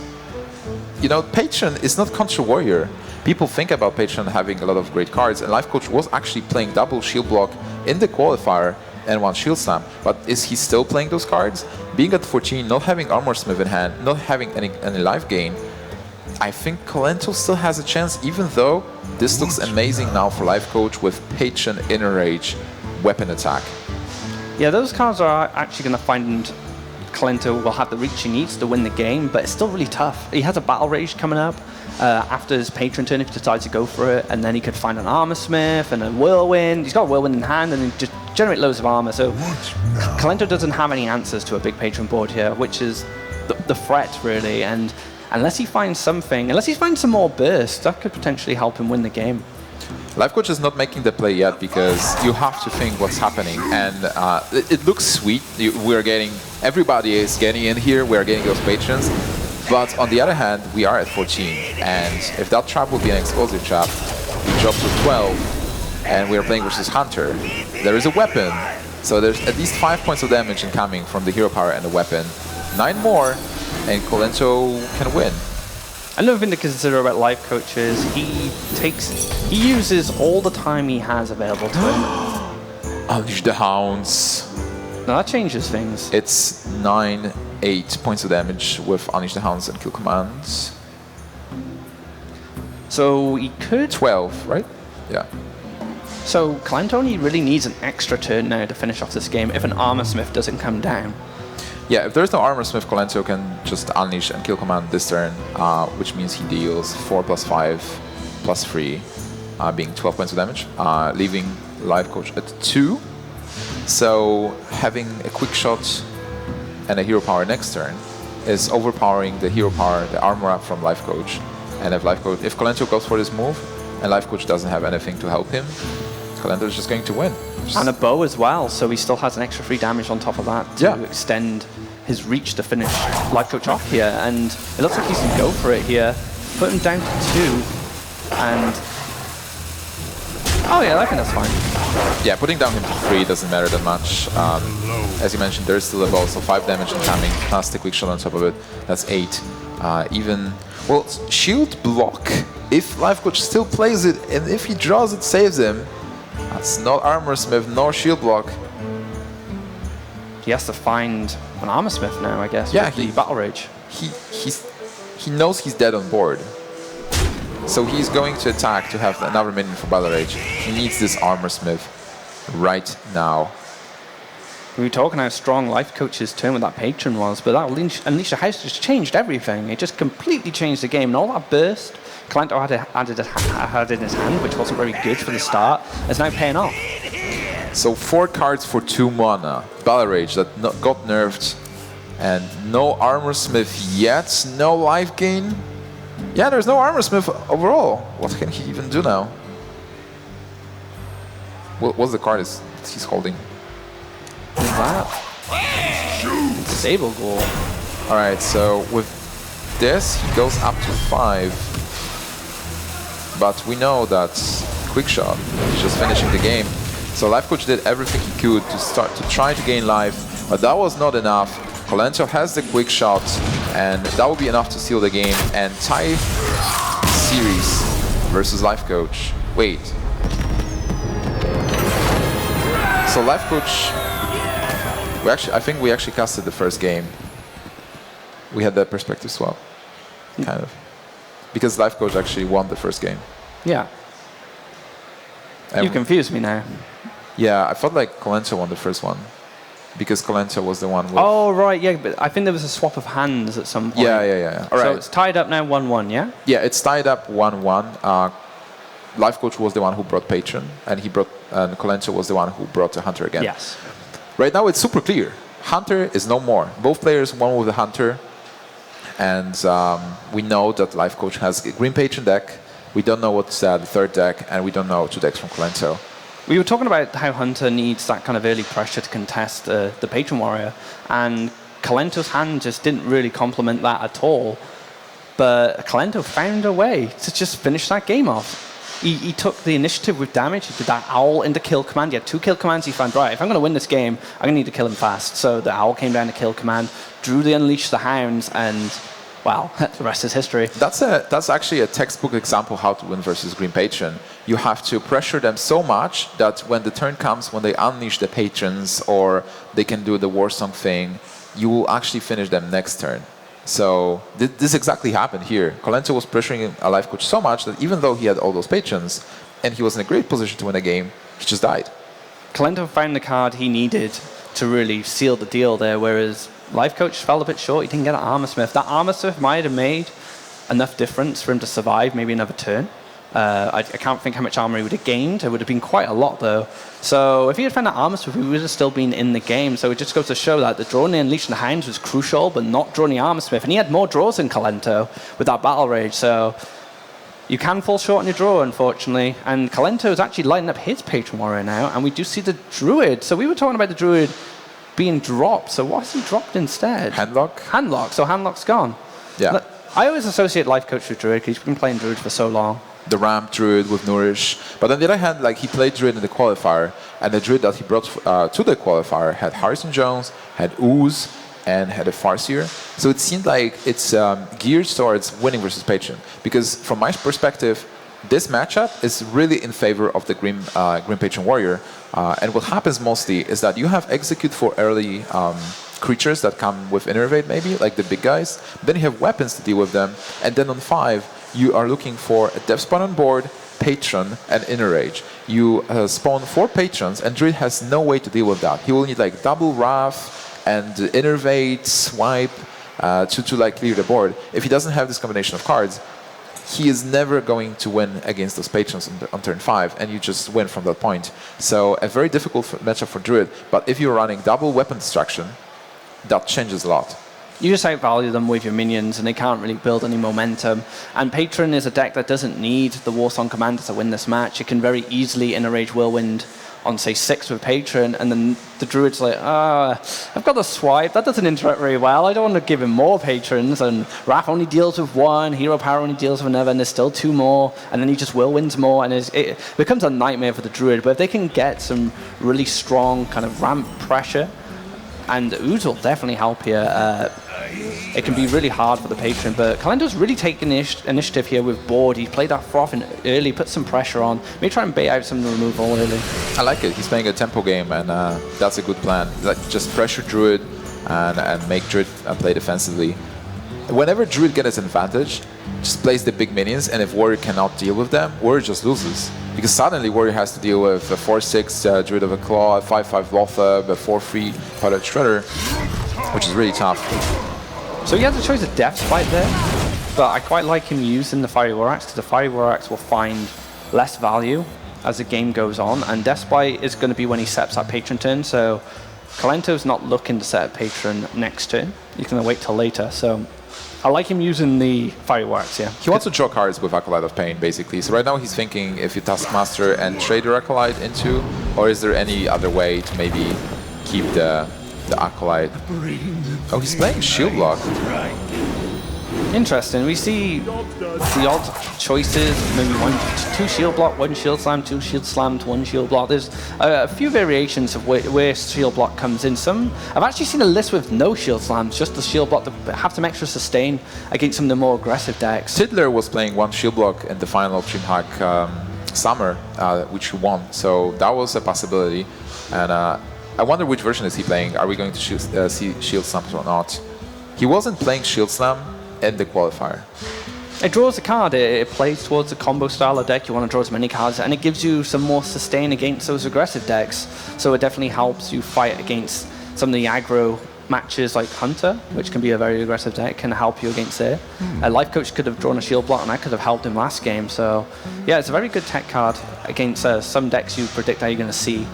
Speaker 4: you know, Patron is not Contra Warrior. People think about Patron having a lot of great cards, and Lifecoach was actually playing double shield block in the qualifier and 1 shield slam. But is he still playing those cards? Being at 14, not having Armor Smith in hand, not having any life gain, I think Kolento still has a chance, even though this looks amazing now for Lifecoach with Patron, Inner Rage, Weapon Attack.
Speaker 5: Yeah, those cards are actually going to find Kolento will have the reach he needs to win the game, but it's still really tough. He has a Battle Rage coming up after his Patron turn if he decides to go for it, and then he could find an Armor Smith and a Whirlwind. He's got a Whirlwind in hand and just generate loads of armor. So Kolento doesn't have any answers to a big Patron board here, which is the threat really. And unless he finds something, unless he finds some more burst, that could potentially help him win the game.
Speaker 4: Lifecoach is not making the play yet because you have to think what's happening, and it looks sweet. Everybody is getting in here. We're getting those patrons, but on the other hand, we are at 14, and if that trap would be an explosive trap, we drop to 12, and we are playing versus Hunter. There is a weapon, so there's at least 5 points of damage incoming from the hero power and the weapon. 9 more, and Kolento can win.
Speaker 5: Another thing to consider about Lifecoach is he uses all the time he has available to him.
Speaker 4: Unleash the Hounds.
Speaker 5: Now that changes things.
Speaker 4: It's 8 points of damage with Unleash the Hounds and kill commands.
Speaker 5: So he could...
Speaker 4: 12, right? Yeah.
Speaker 5: So Kolento only really needs an extra turn now to finish off this game if an Armor Smith doesn't come down.
Speaker 4: Yeah, if there's no Armor Smith, Kolento can just unleash and kill command this turn, which means he deals 4 + 5 + 3, being 12 points of damage, leaving Lifecoach at 2. So having a quick shot and a hero power next turn is overpowering the hero power, the armor up from Lifecoach. And if Kolento goes for this move and Lifecoach doesn't have anything to help him, Kolento is just going to win.
Speaker 5: And a bow as well, so he still has an extra 3 damage on top of that to extend his reach to finish Lifecoach off here. And it looks like he's going to go for it here. Put him down to 2. And... oh yeah, I think that's fine.
Speaker 4: Yeah, putting down him to 3 doesn't matter that much. As you mentioned, there's still a bow, so 5 damage incoming, plus the quick shot on top of it. That's 8. Well, shield block. If Lifecoach still plays it, and if he draws it, saves him. That's not Armor Smith, nor shield block.
Speaker 5: He has to find an Armor Smith now, I guess.
Speaker 4: Yeah,
Speaker 5: the Battle Rage.
Speaker 4: He knows he's dead on board. So he's going to attack to have another minion for Battle Rage. He needs this Armor Smith right now.
Speaker 5: We were talking how strong Lifecoach's turn with that Patron was, but that Unleash the House just changed everything. It just completely changed the game. And all that burst Kolento had in his hand, which wasn't very good for the start, is now paying off.
Speaker 4: So 4 cards for 2 mana. Battle Rage that got nerfed. And no Armor Smith yet. No life gain. Yeah, there's no Armor Smith overall. What can he even do now? What's the card he's holding?
Speaker 5: What's that? Disable Ghoul.
Speaker 4: Alright, so with this, he goes up to 5. But we know that Quickshot is just finishing the game. So Lifecoach did everything he could to try to gain life, but that was not enough. Kolento has the quick shot, and that will be enough to seal the game and tie series versus Lifecoach. Wait. So Lifecoach, I think we actually casted the first game. We had the perspective swap, kind of, because Lifecoach actually won the first game.
Speaker 5: Yeah.
Speaker 4: And
Speaker 5: You confused me now.
Speaker 4: yeah, I felt like Kolento won the first one, because Kolento was the one with...
Speaker 5: Oh, right, yeah, but I think there was a swap of hands at some point.
Speaker 4: Yeah. All right.
Speaker 5: So it's tied up now 1-1, yeah?
Speaker 4: Yeah, it's tied up 1-1. Lifecoach was the one who brought Patron, and Kolento was the one who brought the Hunter again.
Speaker 5: Yes.
Speaker 4: Right now it's super clear. Hunter is no more. Both players won with the Hunter, and we know that Lifecoach has a Green Patron deck. We don't know what's the third deck, and we don't know 2 decks from Kolento.
Speaker 5: We were talking about how Hunter needs that kind of early pressure to contest the Patron Warrior, and Kolento's hand just didn't really complement that at all. But Kolento found a way to just finish that game off. He took the initiative with damage. He did that Owl into kill command. He had 2 kill commands. He found, right, if I'm going to win this game, I'm going to need to kill him fast. So the Owl came down to kill command, drew the Unleash the Hounds, and, well, the rest is history.
Speaker 4: That's actually a textbook example how to win versus Green Patron. You have to pressure them so much that when the turn comes, when they unleash the patrons or they can do the Warsong thing, you will actually finish them next turn. So this exactly happened here. Kolento was pressuring a Lifecoach so much that even though he had all those patrons and he was in a great position to win a game, he just died.
Speaker 5: Kolento found the card he needed to really seal the deal there, whereas Lifecoach fell a bit short. He didn't get an Armor Smith. That Armor Smith might have made enough difference for him to survive maybe another turn. I can't think how much armor he would have gained. It would have been quite a lot, though. So if he had found that Armor Smith, he would have still been in the game. So it just goes to show that the drawing the Unleash the Hounds was crucial, but not drawing the Armor Smith. And he had more draws than Kolento with that Battle Rage. So you can fall short on your draw, unfortunately. And Kolento is actually lighting up his Patron Warrior now, and we do see the Druid. So we were talking about the Druid being dropped. So what's he dropped instead?
Speaker 4: Handlock?
Speaker 5: Handlock. So Handlock's gone.
Speaker 4: Yeah.
Speaker 5: I always associate Lifecoach with Druid because he's been playing Druid for so long.
Speaker 4: The ramp Druid with Nourish. But on the other hand, like, he played Druid in the Qualifier, and the Druid that he brought to the Qualifier had Harrison Jones, had Ooze, and had a Farseer. So it seemed like it's geared towards winning versus Patron. Because from my perspective, this matchup is really in favor of the Green Patron Warrior. And what happens mostly is that you have Execute for early creatures that come with Innervate, maybe, like the big guys. Then you have weapons to deal with them. And then on 5, you are looking for a Death Spawn on board, Patron, and Inner Rage. You spawn 4 Patrons, and Druid has no way to deal with that. He will need like double Wrath and Innervate, Swipe to like clear the board. If he doesn't have this combination of cards, he is never going to win against those Patrons on turn 5, and you just win from that point. So a very difficult matchup for Druid, but if you're running double Weapon Destruction, that changes a lot.
Speaker 5: You just outvalue them with your minions, and they can't really build any momentum. And Patron is a deck that doesn't need the Warsong Commander to win this match. It can very easily Inner-Rage Whirlwind on, say, 6 with Patron, and then the Druid's like, I've got the Swipe, that doesn't interact very well, I don't want to give him more Patrons, and Wrath only deals with 1, Hero Power only deals with another, and there's still 2 more, and then he just Whirlwinds more, and it becomes a nightmare for the Druid. But if they can get some really strong kind of ramp pressure, and Ooze will definitely help here. It can be really hard for the Patron, but Kolento's really taken initiative here with board. He played that Froth in early, put some pressure on, maybe try and bait out some removal early.
Speaker 4: I like it. He's playing a tempo game, and that's a good plan. Like, just pressure Druid and make Druid play defensively. Whenever Druid gets an advantage, just plays the big minions, and if Warrior cannot deal with them, Warrior just loses. Because suddenly Warrior has to deal with a 4/6 Druid of a Claw, a 5/5 Lothab, a 4/3 Pilot Shredder, which is really tough.
Speaker 5: So he has a choice of Death Spite there, but I quite like him using the Fiery War Axe, because the Fiery War Axe will find less value as the game goes on, and Death Spite is going to be when he sets that Patron turn, so Kolento's not looking to set a Patron next turn. He's going to wait till later, so I like him using the Fiery War Axe, yeah.
Speaker 4: He wants to draw cards with Acolyte of Pain, basically. So right now he's thinking if you Taskmaster and trade your Acolyte into, or is there any other way to maybe keep the Acolyte? Oh, he's playing Shield Block.
Speaker 5: Interesting. We see the odd choices, maybe 2 shield block, 1 shield slam, 2 shield slam, 1 shield block. There's a few variations of where shield block comes in. I've actually seen a list with no shield slams, just the shield block to have some extra sustain against some of the more aggressive decks.
Speaker 4: Tidler was playing 1 shield block in the final of DreamHack Summer, which he won. So that was a possibility. And I wonder which version is he playing. Are we going to see shield slams or not? He wasn't playing shield slam in the qualifier.
Speaker 5: It draws a card, it plays towards a combo style of deck, you want to draw as many cards, and it gives you some more sustain against those aggressive decks, so it definitely helps you fight against some of the aggro matches like Hunter, which can be a very aggressive deck, can help you against it. Lifecoach could have drawn a shield block, and I could have helped him last game, so yeah, it's a very good tech card against some decks you predict that you're going to see.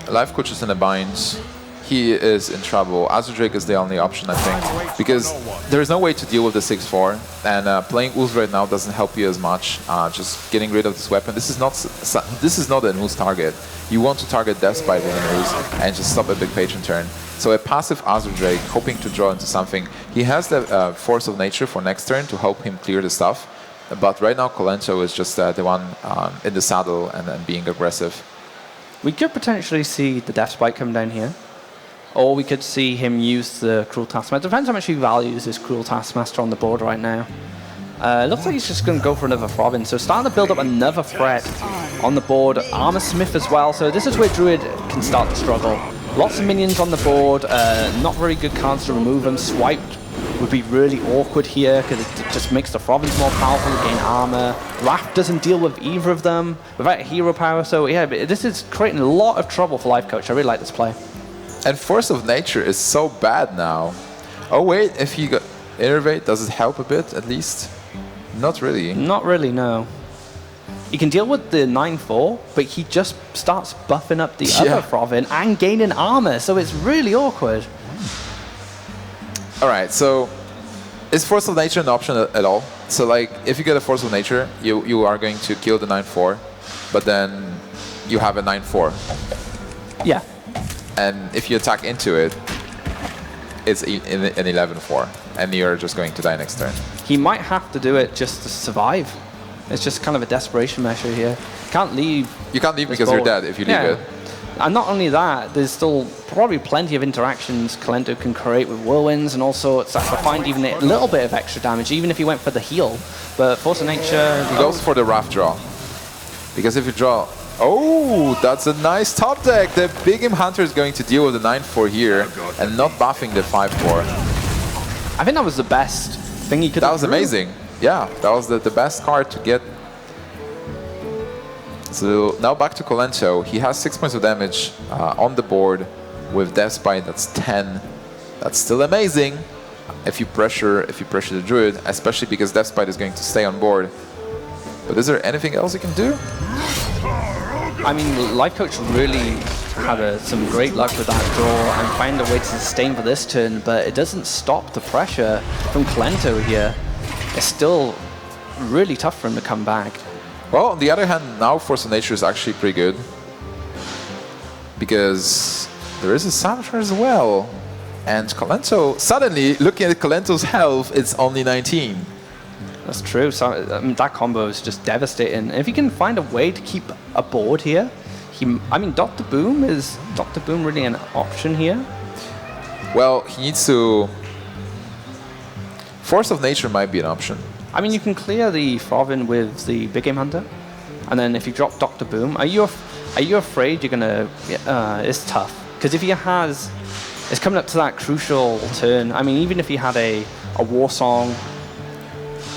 Speaker 4: Lifecoach is in a bind. He is in trouble. Azure Drake is the only option, I think, because there is no way to deal with the 6-4, and playing Ooze right now doesn't help you as much. Just getting rid of this weapon. This is not an Ooze target. You want to target Deathbite with an Ooze and just stop a big patron turn. So a passive Azure Drake, hoping to draw into something. He has the Force of Nature for next turn to help him clear the stuff, but right now Kolento is just the one in the saddle and being aggressive.
Speaker 5: We could potentially see the Deathbite come down here. Or we could see him use the Cruel Taskmaster. It depends how much he values this Cruel Taskmaster on the board right now. It looks like he's just going to go for another Throbbing. So starting to build up another threat on the board. Armor Smith as well. So this is where Druid can start to struggle. Lots of minions on the board. Not very good cards to remove them. Swiped would be really awkward here because it just makes the Throbbings more powerful, gain armor. Wrath doesn't deal with either of them without hero power. So yeah, this is creating a lot of trouble for Lifecoach. I really like this play.
Speaker 4: And Force of Nature is so bad now. Oh wait, if you got Innervate, does it help a bit at least? Not really.
Speaker 5: Not really, no. He can deal with the 9-4, but he just starts buffing up the other Throbbing and gaining armor, so it's really awkward.
Speaker 4: Alright, so is Force of Nature an option at all? So like, if you get a Force of Nature, you are going to kill the 9-4, but then you have a 9-4.
Speaker 5: Yeah.
Speaker 4: And if you attack into it, it's an 11-4, and you're just going to die next turn.
Speaker 5: He might have to do it just to survive. It's just kind of a desperation measure here. Can't leave.
Speaker 4: You can't leave because you're dead if you leave it.
Speaker 5: And not only that, there's still probably plenty of interactions Kolento can create with Whirlwinds, and also it's to find even a little bit of extra damage, even if he went for the heal. But Force of Nature...
Speaker 4: He goes for the Wrath draw. Because if you draw... Oh, that's a nice top deck. The Big Game Hunter is going to deal with the 9-4 here and not buffing the 5-4.
Speaker 5: I think that was the best thing he could have.
Speaker 4: That was amazing. Yeah, that was the best card to get. So now back to Kolento. He has 6 points of damage on the board with Deathbite. That's 10. That's still amazing if you pressure the Druid, especially because Deathbite is going to stay on board. But is there anything else you can do?
Speaker 5: I mean, Lifecoach really had some great luck with that draw and found a way to sustain for this turn, but it doesn't stop the pressure from Kolento here. It's still really tough for him to come back.
Speaker 4: Well, on the other hand, now Force of Nature is actually pretty good, because there is a Saboteur as well. And Kolento, suddenly, looking at Kolento's health, it's only 19.
Speaker 5: That's true. So, I mean, that combo is just devastating. If he can find a way to keep a board here, I mean, Dr. Boom really an option here?
Speaker 4: Well, he needs to... Force of Nature might be an option.
Speaker 5: I mean, you can clear the Throbbing with the Big Game Hunter, and then if you drop Dr. Boom, are you afraid you're gonna... it's tough. Because if he has... It's coming up to that crucial turn. I mean, even if he had a War Song,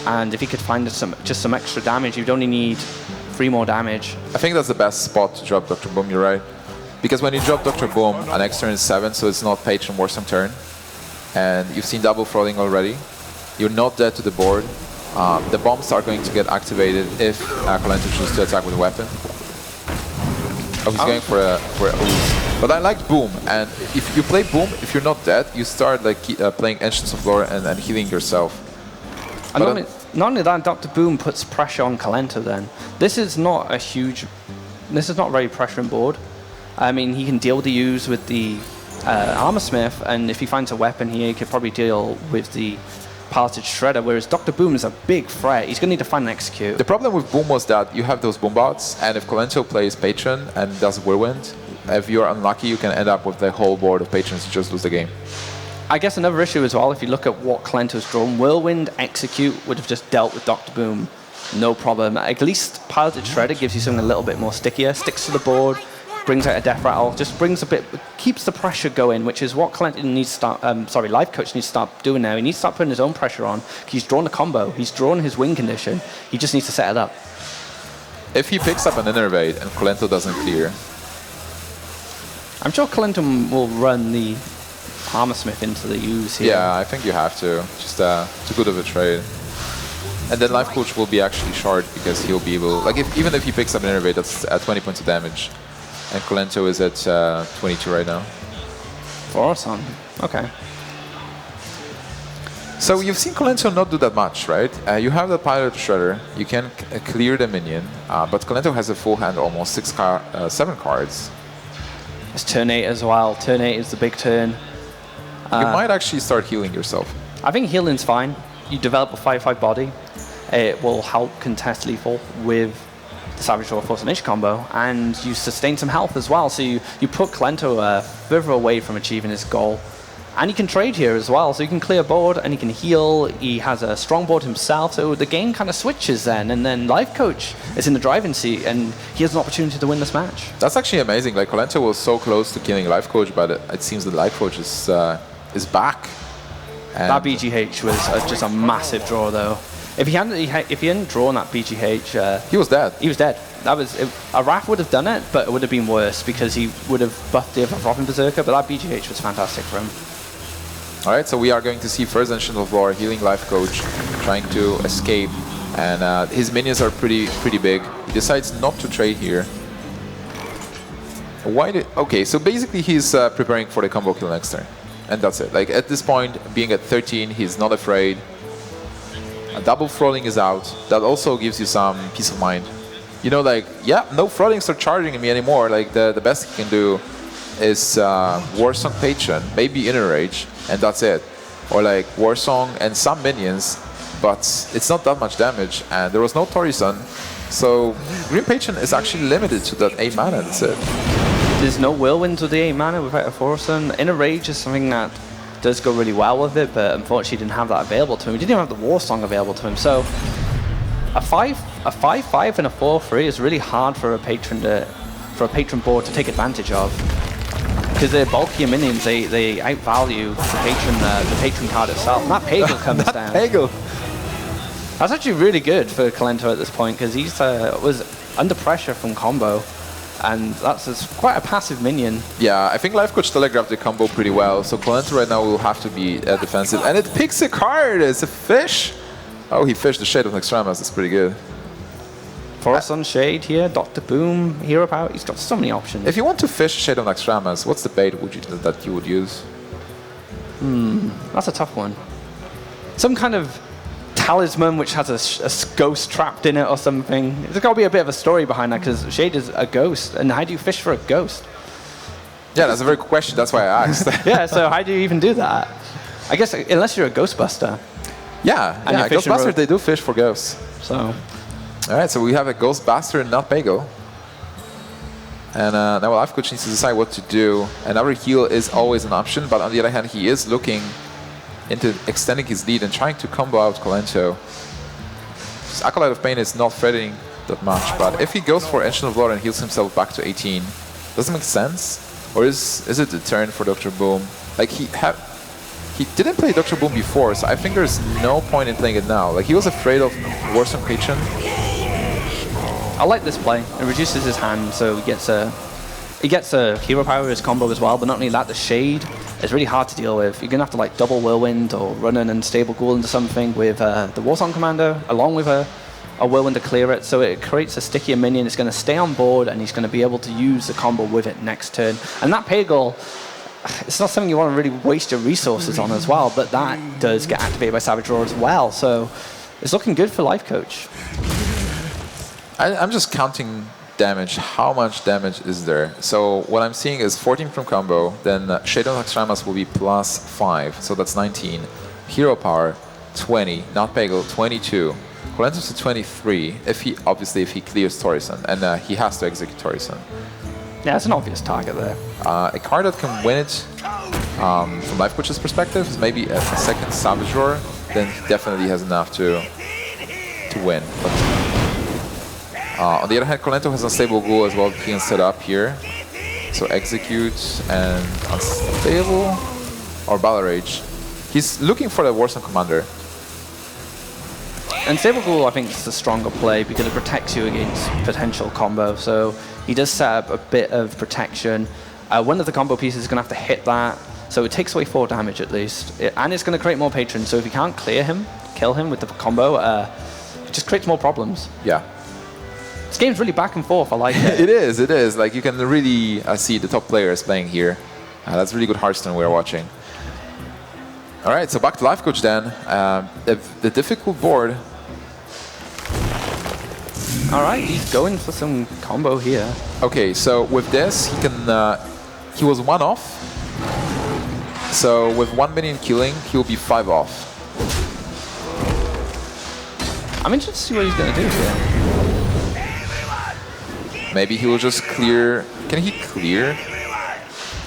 Speaker 5: and if he could find just some extra damage, you'd only need 3 more damage.
Speaker 4: I think that's the best spot to drop Dr. Boom, you're right. Because when you drop Dr. Boom, an next turn is 7, so it's not Patron Warsong turn. And you've seen double throttling already. You're not dead to the board. The bombs are going to get activated if Kolento chooses to attack with a weapon. Oh, he's going for a Ooze. But I like Boom, and if you play Boom, if you're not dead, you start like playing Ancients of Lore and healing yourself.
Speaker 5: And not only that, Dr. Boom puts pressure on Kolento then. This is not very pressuring board. I mean, he can deal with the Ooze with the Armor Smith, and if he finds a weapon here, he could probably deal with the piloted Shredder, whereas Dr. Boom is a big threat. He's going to need to find and execute.
Speaker 4: The problem with Boom was that you have those Boom bots, and if Kolento plays Patron and does Whirlwind, if you're unlucky, you can end up with the whole board of Patrons and just lose the game.
Speaker 5: I guess another issue as well, if you look at what Kolento's drawn, Whirlwind, Execute would have just dealt with Dr. Boom, no problem. At least piloted Shredder gives you something a little bit more stickier, sticks to the board, brings out a death rattle, just brings a bit, keeps the pressure going, which is what Kolento needs to start, Lifecoach needs to start doing now. He needs to start putting his own pressure on. He's drawn a combo, he's drawn his win condition, he just needs to set it up.
Speaker 4: If he picks up an Innervate and Kolento doesn't clear,
Speaker 5: I'm sure Kolento will run the Hammersmith into the U's here.
Speaker 4: yeah, I think you have to. Just too good of a trade. And then Lifecoach will be actually short because he'll be able, like even if he picks up an Innervate, that's at 20 points of damage. And Kolento is at 22 right now.
Speaker 5: Awesome. Okay.
Speaker 4: So you've seen Kolento not do that much, right? You have the Pilot Shredder, you can clear the minion, but Kolento has a full hand, almost 7 cards.
Speaker 5: It's turn 8 as well. Turn 8 is the big turn.
Speaker 4: You might actually start healing yourself.
Speaker 5: I think healing's fine. You develop a 5/5 body. It will help contest lethal with the Savage Draw Force Unleash combo, and you sustain some health as well. So you put Kolento further away from achieving his goal. And he can trade here as well, so he can clear board and he can heal. He has a strong board himself, so the game kind of switches then. And then Lifecoach is in the driving seat, and he has an opportunity to win this match.
Speaker 4: That's actually amazing. Like Kolento was so close to killing Lifecoach, but it seems that Lifecoach is back. And
Speaker 5: that BGH was just a massive draw, though. If he hadn't drawn that BGH,
Speaker 4: he was dead.
Speaker 5: He was dead. That was a Wrath would have done it, but it would have been worse because he would have buffed the other Robin Berserker. But that BGH was fantastic for him.
Speaker 4: All right, so we are going to see first Ancient of Lore, healing Lifecoach, trying to escape, and his minions are pretty big. He decides not to trade here. Okay, so basically he's preparing for the combo kill next turn, and that's it. Like at this point, being at 13, he's not afraid. A double Thralling is out. That also gives you some peace of mind. You know, like, yeah, no Thrallings are charging me anymore. Like the best he can do is Warsong Patron, maybe Inner Rage, and that's it. Or like Warsong and some minions, but it's not that much damage, and there was no Torisun, so Green Patron is actually limited to that 8 mana, that's it.
Speaker 5: There's no Whirlwind with the 8 mana without a Forsun. Inner Rage is something that does go really well with it, but unfortunately he didn't have that available to him. He didn't even have the Warsong available to him, so a 5/5 and a 4/3 is really hard for a patron board to take advantage of. Because they're bulkier minions, they outvalue the patron card itself. And that Pagel comes down.
Speaker 4: Pagel.
Speaker 5: That's actually really good for Kolento at this point, because he was under pressure from combo. And that's quite a passive minion.
Speaker 4: Yeah, I think Lifecoach telegraphed the combo pretty well, so Kolento right now will have to be defensive. And it picks a card! It's a fish! Oh, he fished the Shade of Nextramas, that's pretty good.
Speaker 5: Forest on Shade here, Dr. Boom, Hero Power, he's got so many options.
Speaker 4: If you want to fish Shade of Nextramas, what's the bait that you would use?
Speaker 5: That's a tough one. Some kind of talisman which has a ghost trapped in it or something. There's got to be a bit of a story behind that, because Shade is a ghost, and how do you fish for a ghost?
Speaker 4: Yeah, that's a very good question, that's why I asked.
Speaker 5: Yeah, so how do you even do that? I guess unless you're a Ghostbuster.
Speaker 4: Yeah, Ghostbusters, they do fish for ghosts.
Speaker 5: So.
Speaker 4: All right, so we have a Ghostbuster and not Pagel. And now Lifecoach needs to decide what to do. Another heal is always an option, but on the other hand, he is looking into extending his lead and trying to combo out Kolento. Acolyte of Pain is not threatening that much, but if he goes for Ancient of Lore and heals himself back to 18, does it make sense? Or is it a turn for Dr. Boom? Like he didn't play Dr. Boom before, so I think there's no point in playing it now. Like he was afraid of Warsong Patron.
Speaker 5: I like this play. It reduces his hand, so he gets a hero power as combo as well. But not only that, the Shade is really hard to deal with. You're gonna have to like double Whirlwind or run in and stable Ghoul into something with the Warsong Commander, along with a Whirlwind to clear it. So it creates a stickier minion. It's gonna stay on board, and he's gonna be able to use the combo with it next turn. And that Pagel, it's not something you want to really waste your resources on as well, but that does get activated by Savage Roar as well. So it's looking good for Lifecoach.
Speaker 4: I'm just counting damage. How much damage is there? So what I'm seeing is 14 from combo, then Shade of Nextramas will be +5, so that's 19. Hero power, 20, not Peggle, 22. Kolento's to 23, if he clears Torison, and he has to execute Torison.
Speaker 5: Yeah, it's an obvious target there.
Speaker 4: A card that can win it, from Lifecoach's perspective, is maybe a second Savage Roar, then he definitely has enough to win. But, on the other hand, Kolento has Unstable Ghoul as well he can set up here. So execute and Unstable, or Battle Rage. He's looking for the Warzone Commander.
Speaker 5: And Unstable Ghoul, I think, is the stronger play because it protects you against potential combo. So he does set up a bit of protection. One of the combo pieces is going to have to hit that. So it takes away 4 damage at least. And it's going to create more patrons. So if you can't clear him, kill him with the combo, it just creates more problems.
Speaker 4: Yeah.
Speaker 5: This game's really back and forth. I like it.
Speaker 4: It is. Like, you can really see the top players playing here. That's really good Hearthstone we're watching. All right, so back to Lifecoach then. The difficult board.
Speaker 5: All right, he's going for some combo here.
Speaker 4: Okay, so with this, he can. He was 1 off. So with 1 minion killing, he'll be 5 off.
Speaker 5: I'm interested to see what he's going to do here.
Speaker 4: Maybe he will just clear. Can he clear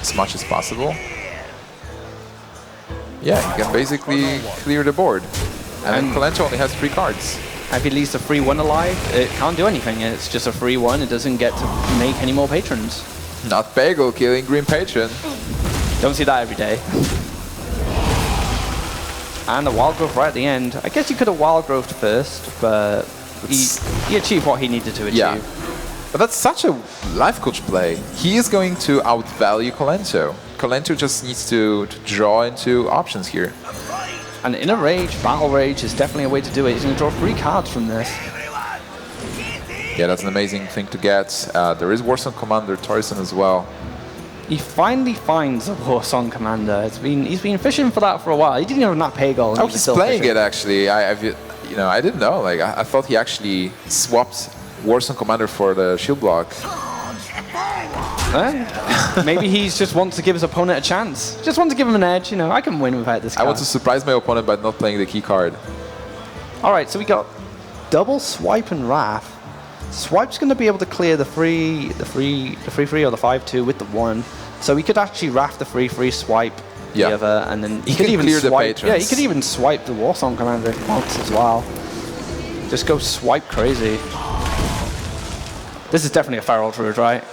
Speaker 4: as much as possible? Yeah, he can basically clear the board. And then Kolento only has 3 cards.
Speaker 5: If he leaves a free 1 alive, it can't do anything. It's just a free 1. It doesn't get to make any more patrons.
Speaker 4: Not Peggle killing Green Patron.
Speaker 5: Don't see that every day. And the Wild Growth right at the end. I guess he could have Wild Growth first, but he achieved what he needed to achieve.
Speaker 4: Yeah. But that's such a Lifecoach play. He is going to outvalue Kolento. Kolento just needs to draw into options here.
Speaker 5: And in a rage, Battle Rage is definitely a way to do it. He's going to draw 3 cards from this.
Speaker 4: Yeah, that's an amazing thing to get. There is Warzone Commander Torison as well.
Speaker 5: He finally finds a Warzone Commander. He's been fishing for that for a while. He didn't even have Peggle.
Speaker 4: Oh, he's playing it actually. I didn't know. Like, I thought he actually swapped Warzone Commander for the shield block.
Speaker 5: Maybe he just wants to give his opponent a chance. Just wants to give him an edge. I can win without this card.
Speaker 4: I want to surprise my opponent by not playing the key card.
Speaker 5: All right, so we got double Swipe and Wrath. Swipe's going to be able to clear the free or the 5/2 with the 1. So he could actually Wrath the 3/3, swipe the other, and then he could even
Speaker 4: clear
Speaker 5: swipe.
Speaker 4: the patrons.
Speaker 5: Yeah, he could even swipe the Warzone Commander if he wants as well. Just go swipe crazy. This is definitely a Feral Druid, right?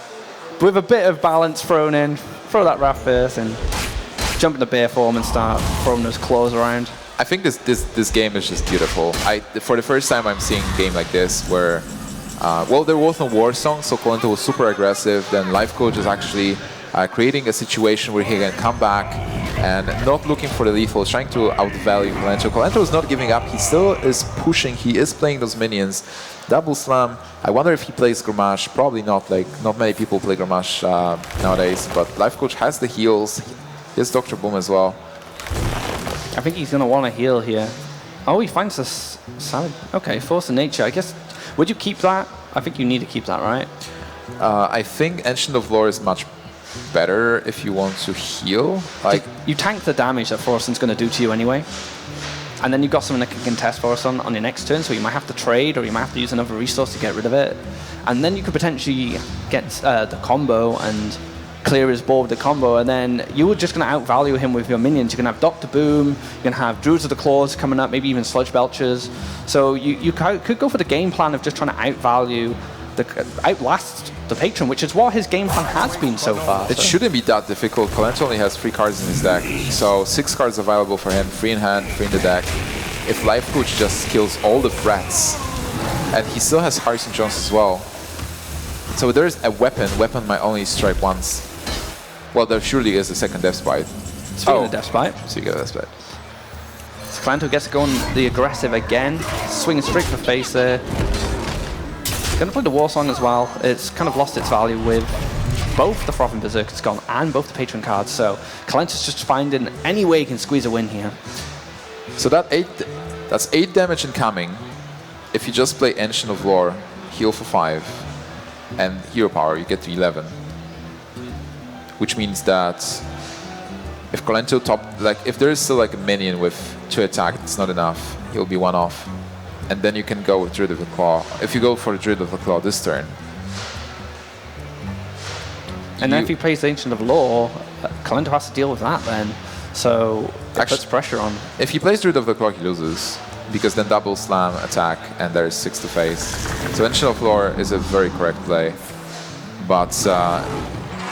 Speaker 5: With a bit of balance thrown in, throw that Wrath first and jump into bear form and start throwing those claws around.
Speaker 4: I think this game is just beautiful. For the first time I'm seeing a game like this where, there was no Warzone, so Kolento was super aggressive. Then Lifecoach is actually creating a situation where he can come back and not looking for the lethal, trying to outvalue Kolento. Kolento is not giving up. He still is pushing. He is playing those minions. Double slam. I wonder if he plays Grommash. Probably not. Like, not many people play Grommash nowadays. But Lifecoach has the heals. He has Dr. Boom as well.
Speaker 5: I think he's going to want to heal here. Oh, he finds this salad. Okay, Force of Nature. I guess, would you keep that? I think you need to keep that, right?
Speaker 4: I think Ancient of Lore is much better if you want to heal. Like,
Speaker 5: you tank the damage that Forsen's going to do to you anyway. And then you've got someone that can contest Forsen on your next turn, so you might have to trade or you might have to use another resource to get rid of it. And then you could potentially get the combo and clear his board with the combo, and then you were just going to outvalue him with your minions. You're going to have Dr. Boom, you're going to have Druids of the Claws coming up, maybe even Sludge Belchers. So you could go for the game plan of just trying to outlast the patron, which is what his game plan has been so far.
Speaker 4: It shouldn't be that difficult. Kolento only has 3 cards in his deck, so 6 cards available for him, 3 in hand, 3 in the deck. If Lifecoach just kills all the threats, and he still has Hearthstone Jones as well. So there's a weapon. Weapon might only strike once. Well, there surely is a second Death Spite.
Speaker 5: Speaking of Death Spite.
Speaker 4: So you get a Death Spite.
Speaker 5: So Kolento gets going the aggressive again, swinging straight for the face there. Going to play the War Song as well. It's kind of lost its value with both the Frothing Berserkers gone and both the Patron cards, so Kolento's just finding any way he can squeeze a win here.
Speaker 4: So that's 8 damage incoming. If you just play Ancient of Lore, heal for 5, and Hero Power, you get to 11. Which means that if Kolento if there is still like a minion with 2 attack, it's not enough. He'll be 1 off. And then you can go with Druid of the Claw. If you go for the Druid of the Claw this turn.
Speaker 5: And then if he plays the Ancient of Law, Kolento has to deal with that then. So it puts pressure on.
Speaker 4: If he plays Druid of the Claw, he loses. Because then double slam attack and there's 6 to face. So Ancient of Law is a very correct play. But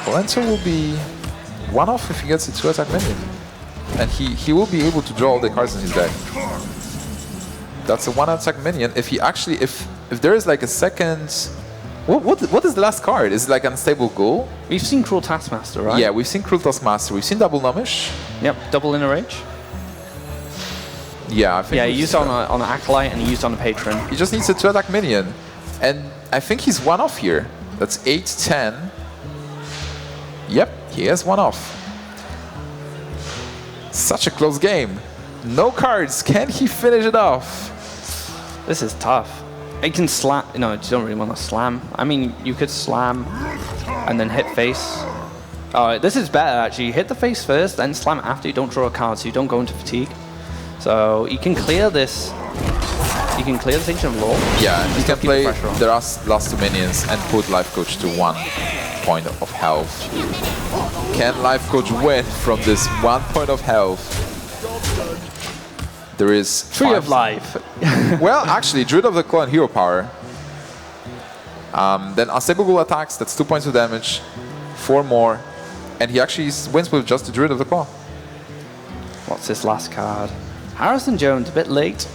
Speaker 4: Kolento will be 1 off if he gets a 2 attack minion. And he will be able to draw all the cards in his deck. That's a 1 attack minion. If he actually, if there is like a second, what is the last card? Is it like Unstable Ghoul?
Speaker 5: We've seen Cruel Taskmaster, right?
Speaker 4: Yeah, we've seen Cruel Taskmaster. We've seen Double Nomish.
Speaker 5: Yep, double Inner Rage.
Speaker 4: Yeah, I think.
Speaker 5: Yeah, he used it on an Acolyte and he used it on a Patron.
Speaker 4: He just needs a 2 attack minion, and I think he's 1 off here. That's 8-10. Yep, he has 1 off. Such a close game. No cards. Can he finish it off?
Speaker 5: This is tough. He can slam. No, you don't really want to slam. I mean, you could slam and then hit face. Oh, this is better actually. Hit the face first, then slam it after. You don't draw a card, so you don't go into fatigue. So you can clear this. You can clear this Ancient of Law.
Speaker 4: Yeah, he can play the last 2 minions and put Lifecoach to 1 point of health. Can Lifecoach win from this 1 point of health? There is
Speaker 5: Tree of Life.
Speaker 4: Well, actually, Druid of the Claw and Hero Power. Then Unstable Ghoul attacks, that's 2 points of damage, 4 more, and he actually wins with just the Druid of the Claw.
Speaker 5: What's this last card? Harrison Jones, a bit late.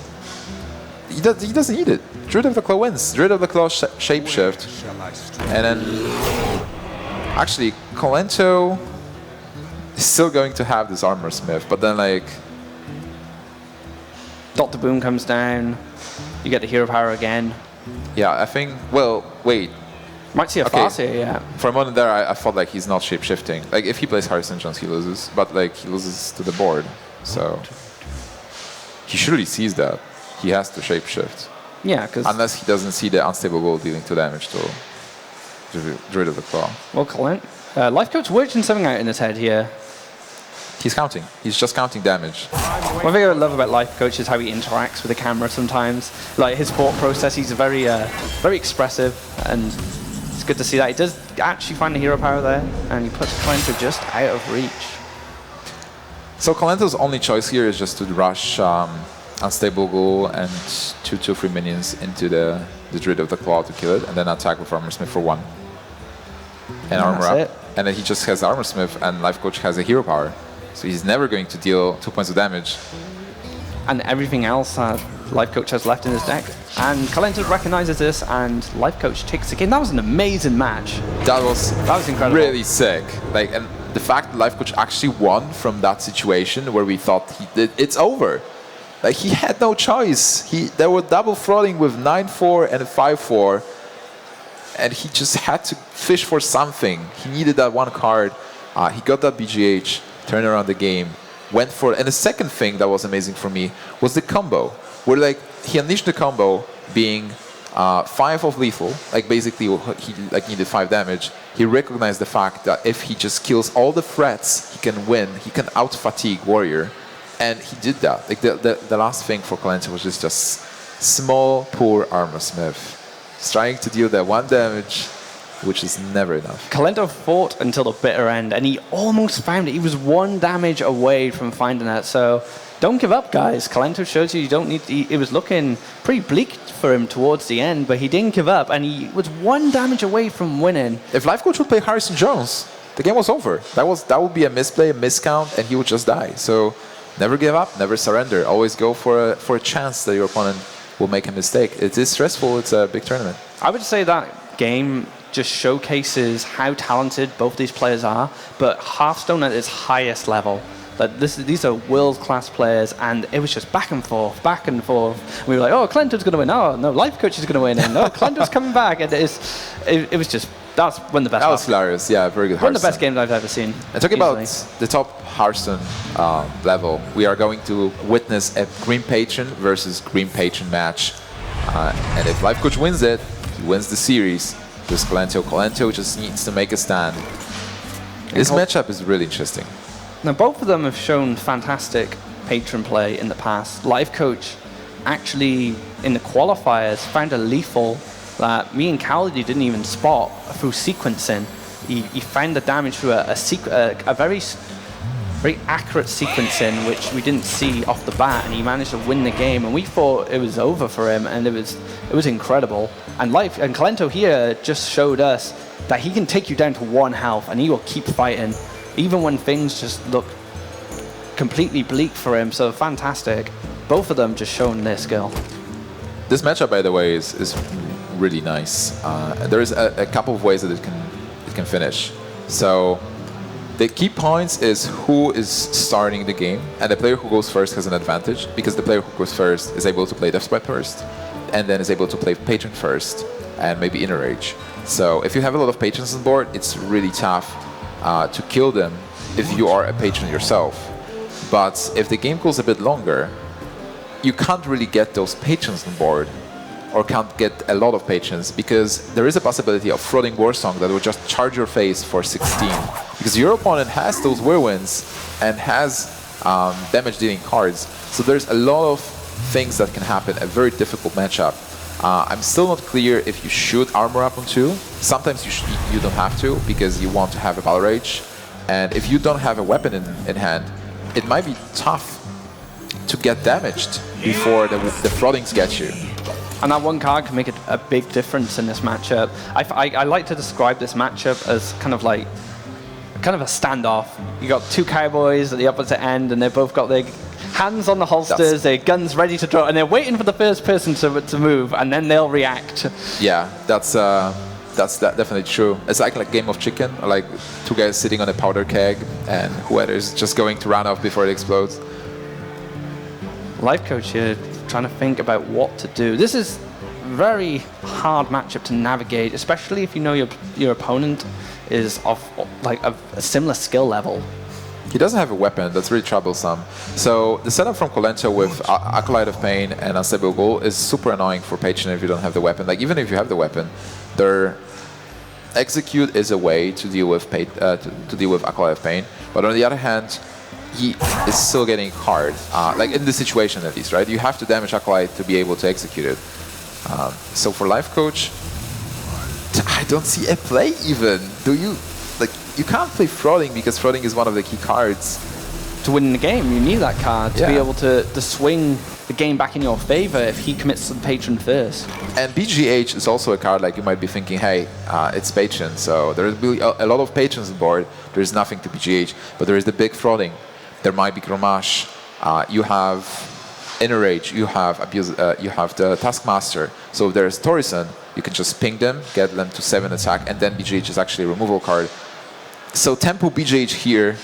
Speaker 4: He doesn't need it. Druid of the Claw wins. Druid of the Claw shapeshift. And then, actually, Kolento is still going to have this Armor Smith, but then like,
Speaker 5: Dr. Boom comes down. You get the Hero Power again.
Speaker 4: yeah, I think, well, wait.
Speaker 5: Might see a Farseer, yeah.
Speaker 4: For a moment there, I felt like he's not shapeshifting. Like, if he plays Harrison Jones, he loses, but like, he loses to the board. So, he surely sees that. He has to shapeshift.
Speaker 5: Yeah, because...
Speaker 4: Unless he doesn't see the Unstable Ghoul dealing 2 damage to Druid of the Claw.
Speaker 5: Well, Lifecoach working something out in his head here.
Speaker 4: He's counting. He's just counting damage.
Speaker 5: One thing I love about Lifecoach is how he interacts with the camera sometimes. Like his thought process, he's very, very expressive, and it's good to see that. He does actually find the Hero Power there, and he puts Kolento just out of reach.
Speaker 4: So Kolento's only choice here is just to rush Unstable Ghoul and 2/3 minions into the Druid of the Claw to kill it, and then attack with Armor Smith for 1. And armor up.
Speaker 5: It.
Speaker 4: And then he just has Armor Smith, and Lifecoach has a Hero Power. So he's never going to deal 2 points of damage.
Speaker 5: And everything else Lifecoach has left in his deck. And Kolento recognizes this, and Lifecoach takes the game. That was an amazing match.
Speaker 4: That was
Speaker 5: incredible.
Speaker 4: Really sick. Like, and the fact that Lifecoach actually won from that situation where we thought it's over. Like, he had no choice. They were double throttling with 9-4 and 5-4. And he just had to fish for something. He needed that 1 card. He got that BGH, turned around the game, went for it. And the second thing that was amazing for me was the combo, where like he unleashed the combo being 5 of lethal, like basically he like needed 5 damage. He recognized the fact that if he just kills all the threats, he can win. He can out-fatigue Warrior, and he did that. Like the last thing for Kolento was just small, poor Armor Smith. He's trying to deal that 1 damage, which is never enough.
Speaker 5: Kolento fought until the bitter end, and he almost found it. He was 1 damage away from finding it. So don't give up, guys. Kolento shows you don't need. It was looking pretty bleak for him towards the end, but he didn't give up, and he was 1 damage away from winning.
Speaker 4: If Lifecoach would play Harrison Jones, the game was over. That would be a misplay, a miscount, and he would just die. So never give up, never surrender. Always go for a chance that your opponent will make a mistake. It is stressful. It's a big tournament.
Speaker 5: I would say that game just showcases how talented both these players are, but Hearthstone at its highest level. That these are world-class players, and it was just back and forth, back and forth. We were like, oh, Kolento's going to win. Oh, no, Lifecoach is going to win. And no, Kolento's coming back. And it was just, that's one of the best.
Speaker 4: That was hilarious. Yeah, very good.
Speaker 5: One of the best games I've ever seen.
Speaker 4: And talking about the top Hearthstone level, we are going to witness a Green Patron versus Green Patron match. And if Lifecoach wins it, he wins the series. This Kolento just needs to make a stand. This matchup is really interesting.
Speaker 5: Now, both of them have shown fantastic patron play in the past. Lifecoach actually, in the qualifiers, found a lethal that me and Cowley didn't even spot through sequencing. He found the damage through a very accurate sequencing, which we didn't see off the bat, and he managed to win the game. And we thought it was over for him, and it was incredible. And Kolento here just showed us that he can take you down to 1 health, and he will keep fighting, even when things just look completely bleak for him. So fantastic. Both of them just showing their skill.
Speaker 4: This matchup, by the way, is really nice. There is a couple of ways that it can finish. So the key points is who is starting the game, and the player who goes first has an advantage, because the player who goes first is able to play Deathsprite first, and then is able to play Patron first, and maybe Inner Rage. So if you have a lot of patrons on board, it's really tough to kill them if you are a patron yourself. But if the game goes a bit longer, you can't really get those patrons on board, or can't get a lot of patrons, because there is a possibility of flooding Warsong that will just charge your face for 16. Because your opponent has those whirlwinds and has damage-dealing cards. So there's a lot of things that can happen, a very difficult matchup. I'm still not clear if you should armor up on 2. Sometimes you don't have to, because you want to have a Battle Rage. And if you don't have a weapon in hand, it might be tough to get damaged before the floodings get you.
Speaker 5: And that one card can make a big difference in this matchup. I like to describe this matchup as kind of a standoff. You got 2 cowboys at the opposite end, and they've both got their hands on the holsters, their guns ready to draw, and they're waiting for the first person to move, and then they'll react.
Speaker 4: Yeah, that's definitely true. It's like a game of chicken, like 2 guys sitting on a powder keg, and whoever is just going to run off before it explodes.
Speaker 5: Lifecoach here, trying to think about what to do. This is a very hard matchup to navigate, especially if you know your opponent is of like a similar skill level.
Speaker 4: He doesn't have a weapon, that's really troublesome. So the setup from Kolento with Acolyte of Pain and Unstable Goal is super annoying for Patron if you don't have the weapon. Like, even if you have the weapon, their Execute is a way to deal with Acolyte of Pain, but on the other hand, he is still getting hard, like in this situation at least, right? You have to damage Acolyte to be able to execute it. So for Lifecoach, I don't see a play even. Do you? Like, you can't play Frauding, because Frauding is one of the key cards.
Speaker 5: To win the game, you need that card to be able to swing the game back in your favor if he commits to the Patron first.
Speaker 4: And BGH is also a card, like, you might be thinking, hey, it's Patron, so there's really a lot of Patrons on board. There's nothing to BGH, but there is the big Frauding. There might be Grommash. You have Inner Rage. You have the Taskmaster. So if there's Torison, you can just ping them, get them to 7 attack, and then BGH is actually a removal card. So tempo BGH here,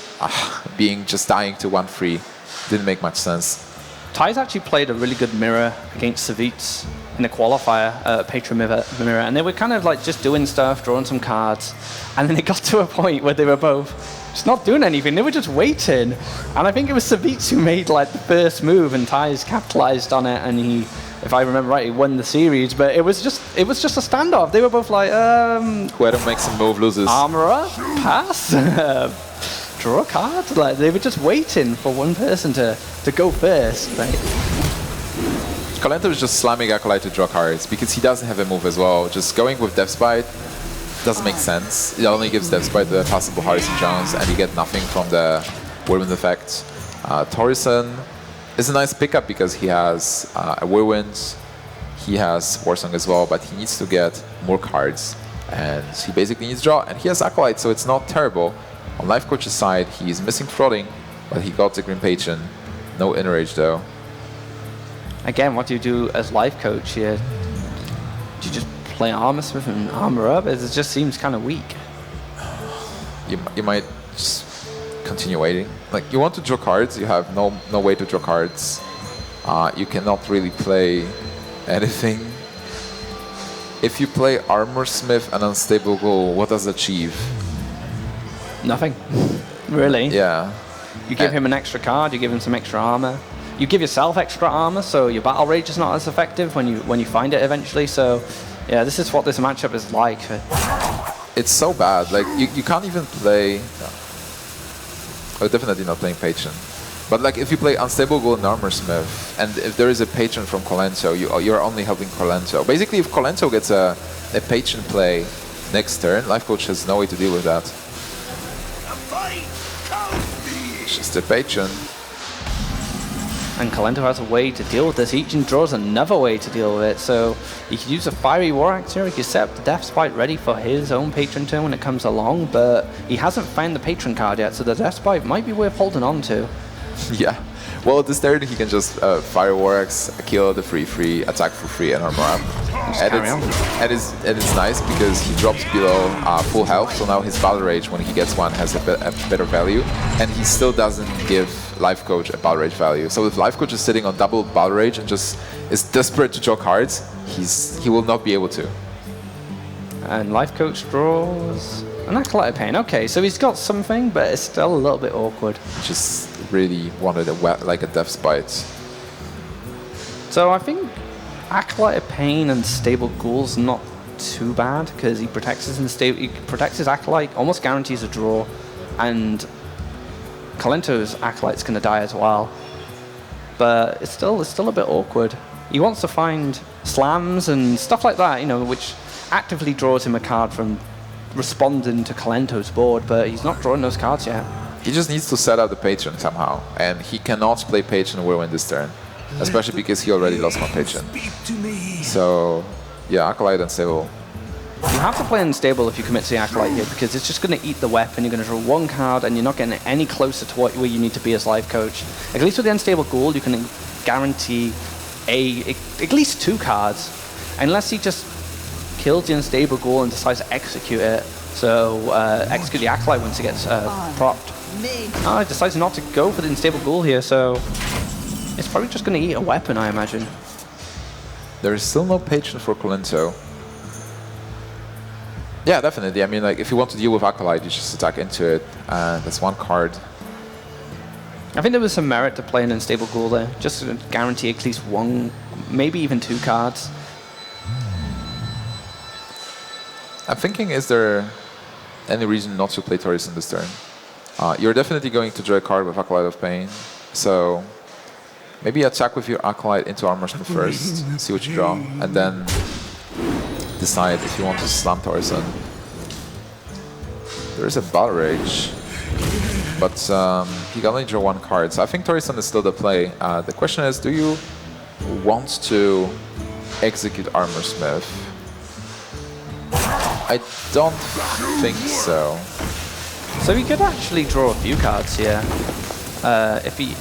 Speaker 4: being just dying to 1-3, didn't make much sense.
Speaker 5: Ty's actually played a really good mirror against Savitz in the qualifier, Patron mirror, and they were kind of like just doing stuff, drawing some cards, and then it got to a point where they were both just not doing anything. They were just waiting, and I think it was Savitz who made like the first move, and Ty's capitalized on it, and he, if I remember right, he won the series. But it was just a standoff. They were both like,
Speaker 4: whoever makes a move loses.
Speaker 5: Armorer, pass, draw a card. Like, they were just waiting for one person to go first. Right?
Speaker 4: Kolento is just slamming Acolyte to draw cards because he doesn't have a move as well. Just going with Deathsprite doesn't make sense. It only gives Deathsprite the possible Harrison Jones, and you get nothing from the Whirlwind effect. Torison is a nice pickup because he has a Whirlwind, he has Warsong as well, but he needs to get more cards, and he basically needs draw, and he has Acolyte, so it's not terrible. On Lifecoach's side, he's missing Frauding, but he got the Green Patron. No Inner Rage though.
Speaker 5: Again, what do you do as Lifecoach here? Do you just play Armorsmith and armor up? It just seems kind of weak.
Speaker 4: You might just continue waiting. Like, you want to draw cards, you have no way to draw cards. You cannot really play anything. If you play Armorsmith and Unstable Goal, what does it achieve?
Speaker 5: Nothing, really.
Speaker 4: Yeah.
Speaker 5: You give him an extra card, you give him some extra armor. You give yourself extra armor, so your Battle Rage is not as effective when you find it eventually. So, yeah, this is what this matchup is like.
Speaker 4: It's so bad. Like, you can't even play. Oh, definitely not playing Patron. But like if you play Unstable Gold and Armorsmith, and if there is a patron from Kolento, you're only helping Kolento. Basically, if Kolento gets a patron play next turn, Lifecoach has no way to deal with that. It's just a patron.
Speaker 5: And Kolento has a way to deal with this. Each draws another way to deal with it. So he could use a Fiery War Axe here. He could set up the Death Spite ready for his own patron turn when it comes along. But he hasn't found the patron card yet, so the Death Spite might be worth holding on to.
Speaker 4: Yeah. Well, this turn he can just Fire War Axe, kill the free, attack for free, and armor up. And it's nice because he drops below full health, so now his Battle Rage, when he gets one, has a better value, and he still doesn't give Lifecoach a Battle Rage value. So if Lifecoach is sitting on double Battle Rage and just is desperate to draw cards, he will not be able to.
Speaker 5: And Lifecoach draws an Acolyte of Pain. Okay, so he's got something, but it's still a little bit awkward.
Speaker 4: Just really wanted like a Death Spite.
Speaker 5: So I think Acolyte of Pain and Stable Ghoul's not too bad because he protects his Acolyte, almost guarantees a draw, and Kolento's Acolyte's going to die as well. But it's still a bit awkward. He wants to find slams and stuff like that, you know, which actively draws him a card from responding to Kolento's board, but he's not drawing those cards yet.
Speaker 4: He just needs to set up the patron somehow, and he cannot play patron Whirlwind this turn, especially because he already lost one patron. So, yeah, Acolyte and Stable.
Speaker 5: You have to play Unstable if you commit to the Acolyte here, because it's just going to eat the weapon. You're going to draw one card, and you're not getting any closer to where you need to be as Lifecoach. At least with the Unstable Ghoul, you can guarantee at least 2 cards, unless he just kills the Unstable Ghoul and decides to execute it. So execute the Acolyte once it gets propped. Oh, he decides not to go for the Unstable Ghoul here, so it's probably just going to eat a weapon, I imagine.
Speaker 4: There is still no patron for Kolento. Yeah, definitely. I mean, like, if you want to deal with Acolyte, you just attack into it, and that's one card.
Speaker 5: I think there was some merit to playing Unstable Ghoul there, just to guarantee at least 1, maybe even 2 cards.
Speaker 4: I'm thinking, is there any reason not to play Torison this turn? You're definitely going to draw a card with Acolyte of Pain, so maybe attack with your Acolyte into Armorsmith first, see what you draw, and then decide if you want to slam Torison. There is a Battle Rage, but he can only draw 1 card, so I think Torison is still the play. The question is, do you want to execute Armorsmith? I don't think so.
Speaker 5: So he could actually draw a few cards here, if he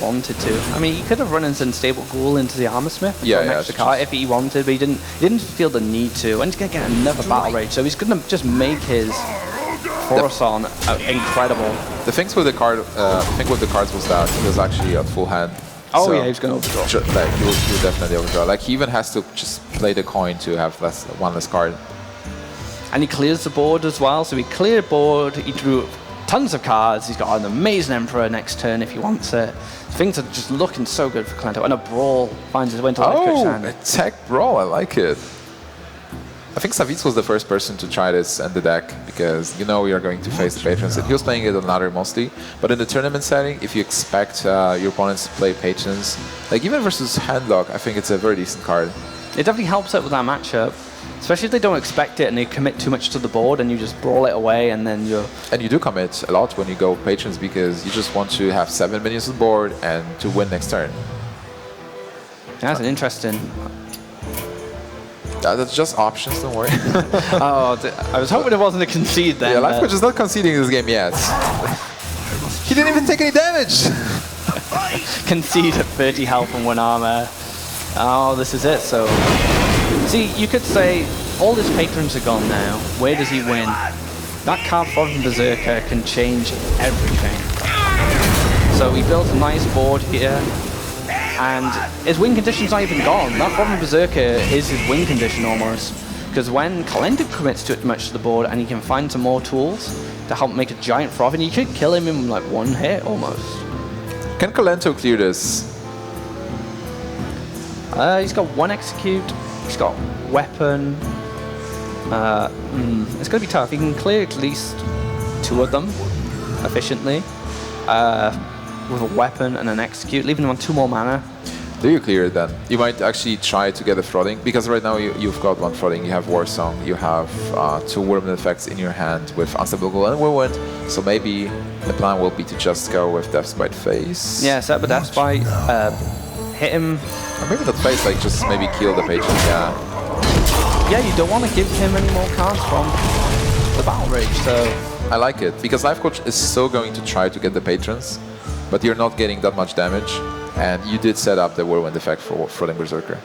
Speaker 5: wanted to. I mean, he could have run his Unstable Ghoul into the Armorsmith for an extra card if he wanted, but he didn't feel the need to. And he's going to get another Battle Rage, so he's going to just make his Coruscant incredible.
Speaker 4: The thing with the cards was that he was actually at full hand.
Speaker 5: Oh
Speaker 4: so
Speaker 5: yeah, he was going to overdraw.
Speaker 4: Like, he will definitely overdraw. Like, he even has to just play the coin to have one less card.
Speaker 5: And he clears the board as well, so he cleared board, he drew tons of cards, he's got an amazing Emperor next turn if he wants it. Things are just looking so good for Kolento, and a Brawl finds his way into Lifecoach's hand.
Speaker 4: Oh, Attack Brawl, I like it. I think Savitz was the first person to try this in the deck, because you know we are going to face the patrons, and he was playing it on ladder mostly, but in the tournament setting, if you expect your opponents to play patrons, like even versus Handlock, I think it's a very decent card.
Speaker 5: It definitely helps out with that matchup. Especially if they don't expect it and they commit too much to the board and you just brawl it away and then you're...
Speaker 4: And you do commit a lot when you go patrons because you just want to have 7 minions on the board and to win next turn.
Speaker 5: That's an interesting...
Speaker 4: That's just options, don't worry.
Speaker 5: I was hoping it wasn't a concede then.
Speaker 4: Yeah, Lifecoach is not conceding this game yet. He didn't even take any damage!
Speaker 5: Concede at 30 health and 1 armor. Oh, this is it, so... See, you could say, all his patrons are gone now. Where does he win? That card from Berserker can change everything. So he built a nice board here, and his win condition's not even gone. That from Berserker is his win condition almost. Because when Kolento commits too much to the board and he can find some more tools to help make a giant froth, and you could kill him in like 1 hit almost. Can
Speaker 4: Kolento clear this?
Speaker 5: He's got 1 execute. He's got weapon. It's going to be tough. He can clear at least 2 of them efficiently. with a weapon and an execute, leaving him on 2 more mana.
Speaker 4: Do you clear it then? You might actually try to get a Throttling, because right now you've got 1 Throttling, you have Warsong, you have 2 Whirlwind effects in your hand with Unstable Goal and Whirlwind, so maybe the plan will be to just go with Death's Bite Face.
Speaker 5: Yeah, set up a Death's Bite, hit him.
Speaker 4: Or maybe not Face, like just maybe kill the patron, yeah.
Speaker 5: Yeah, you don't want to give him any more cards from the Battle Rage, so...
Speaker 4: I like it, because Lifecoach is so going to try to get the patrons, but you're not getting that much damage. And you did set up the Whirlwind effect for Throttling Berserker.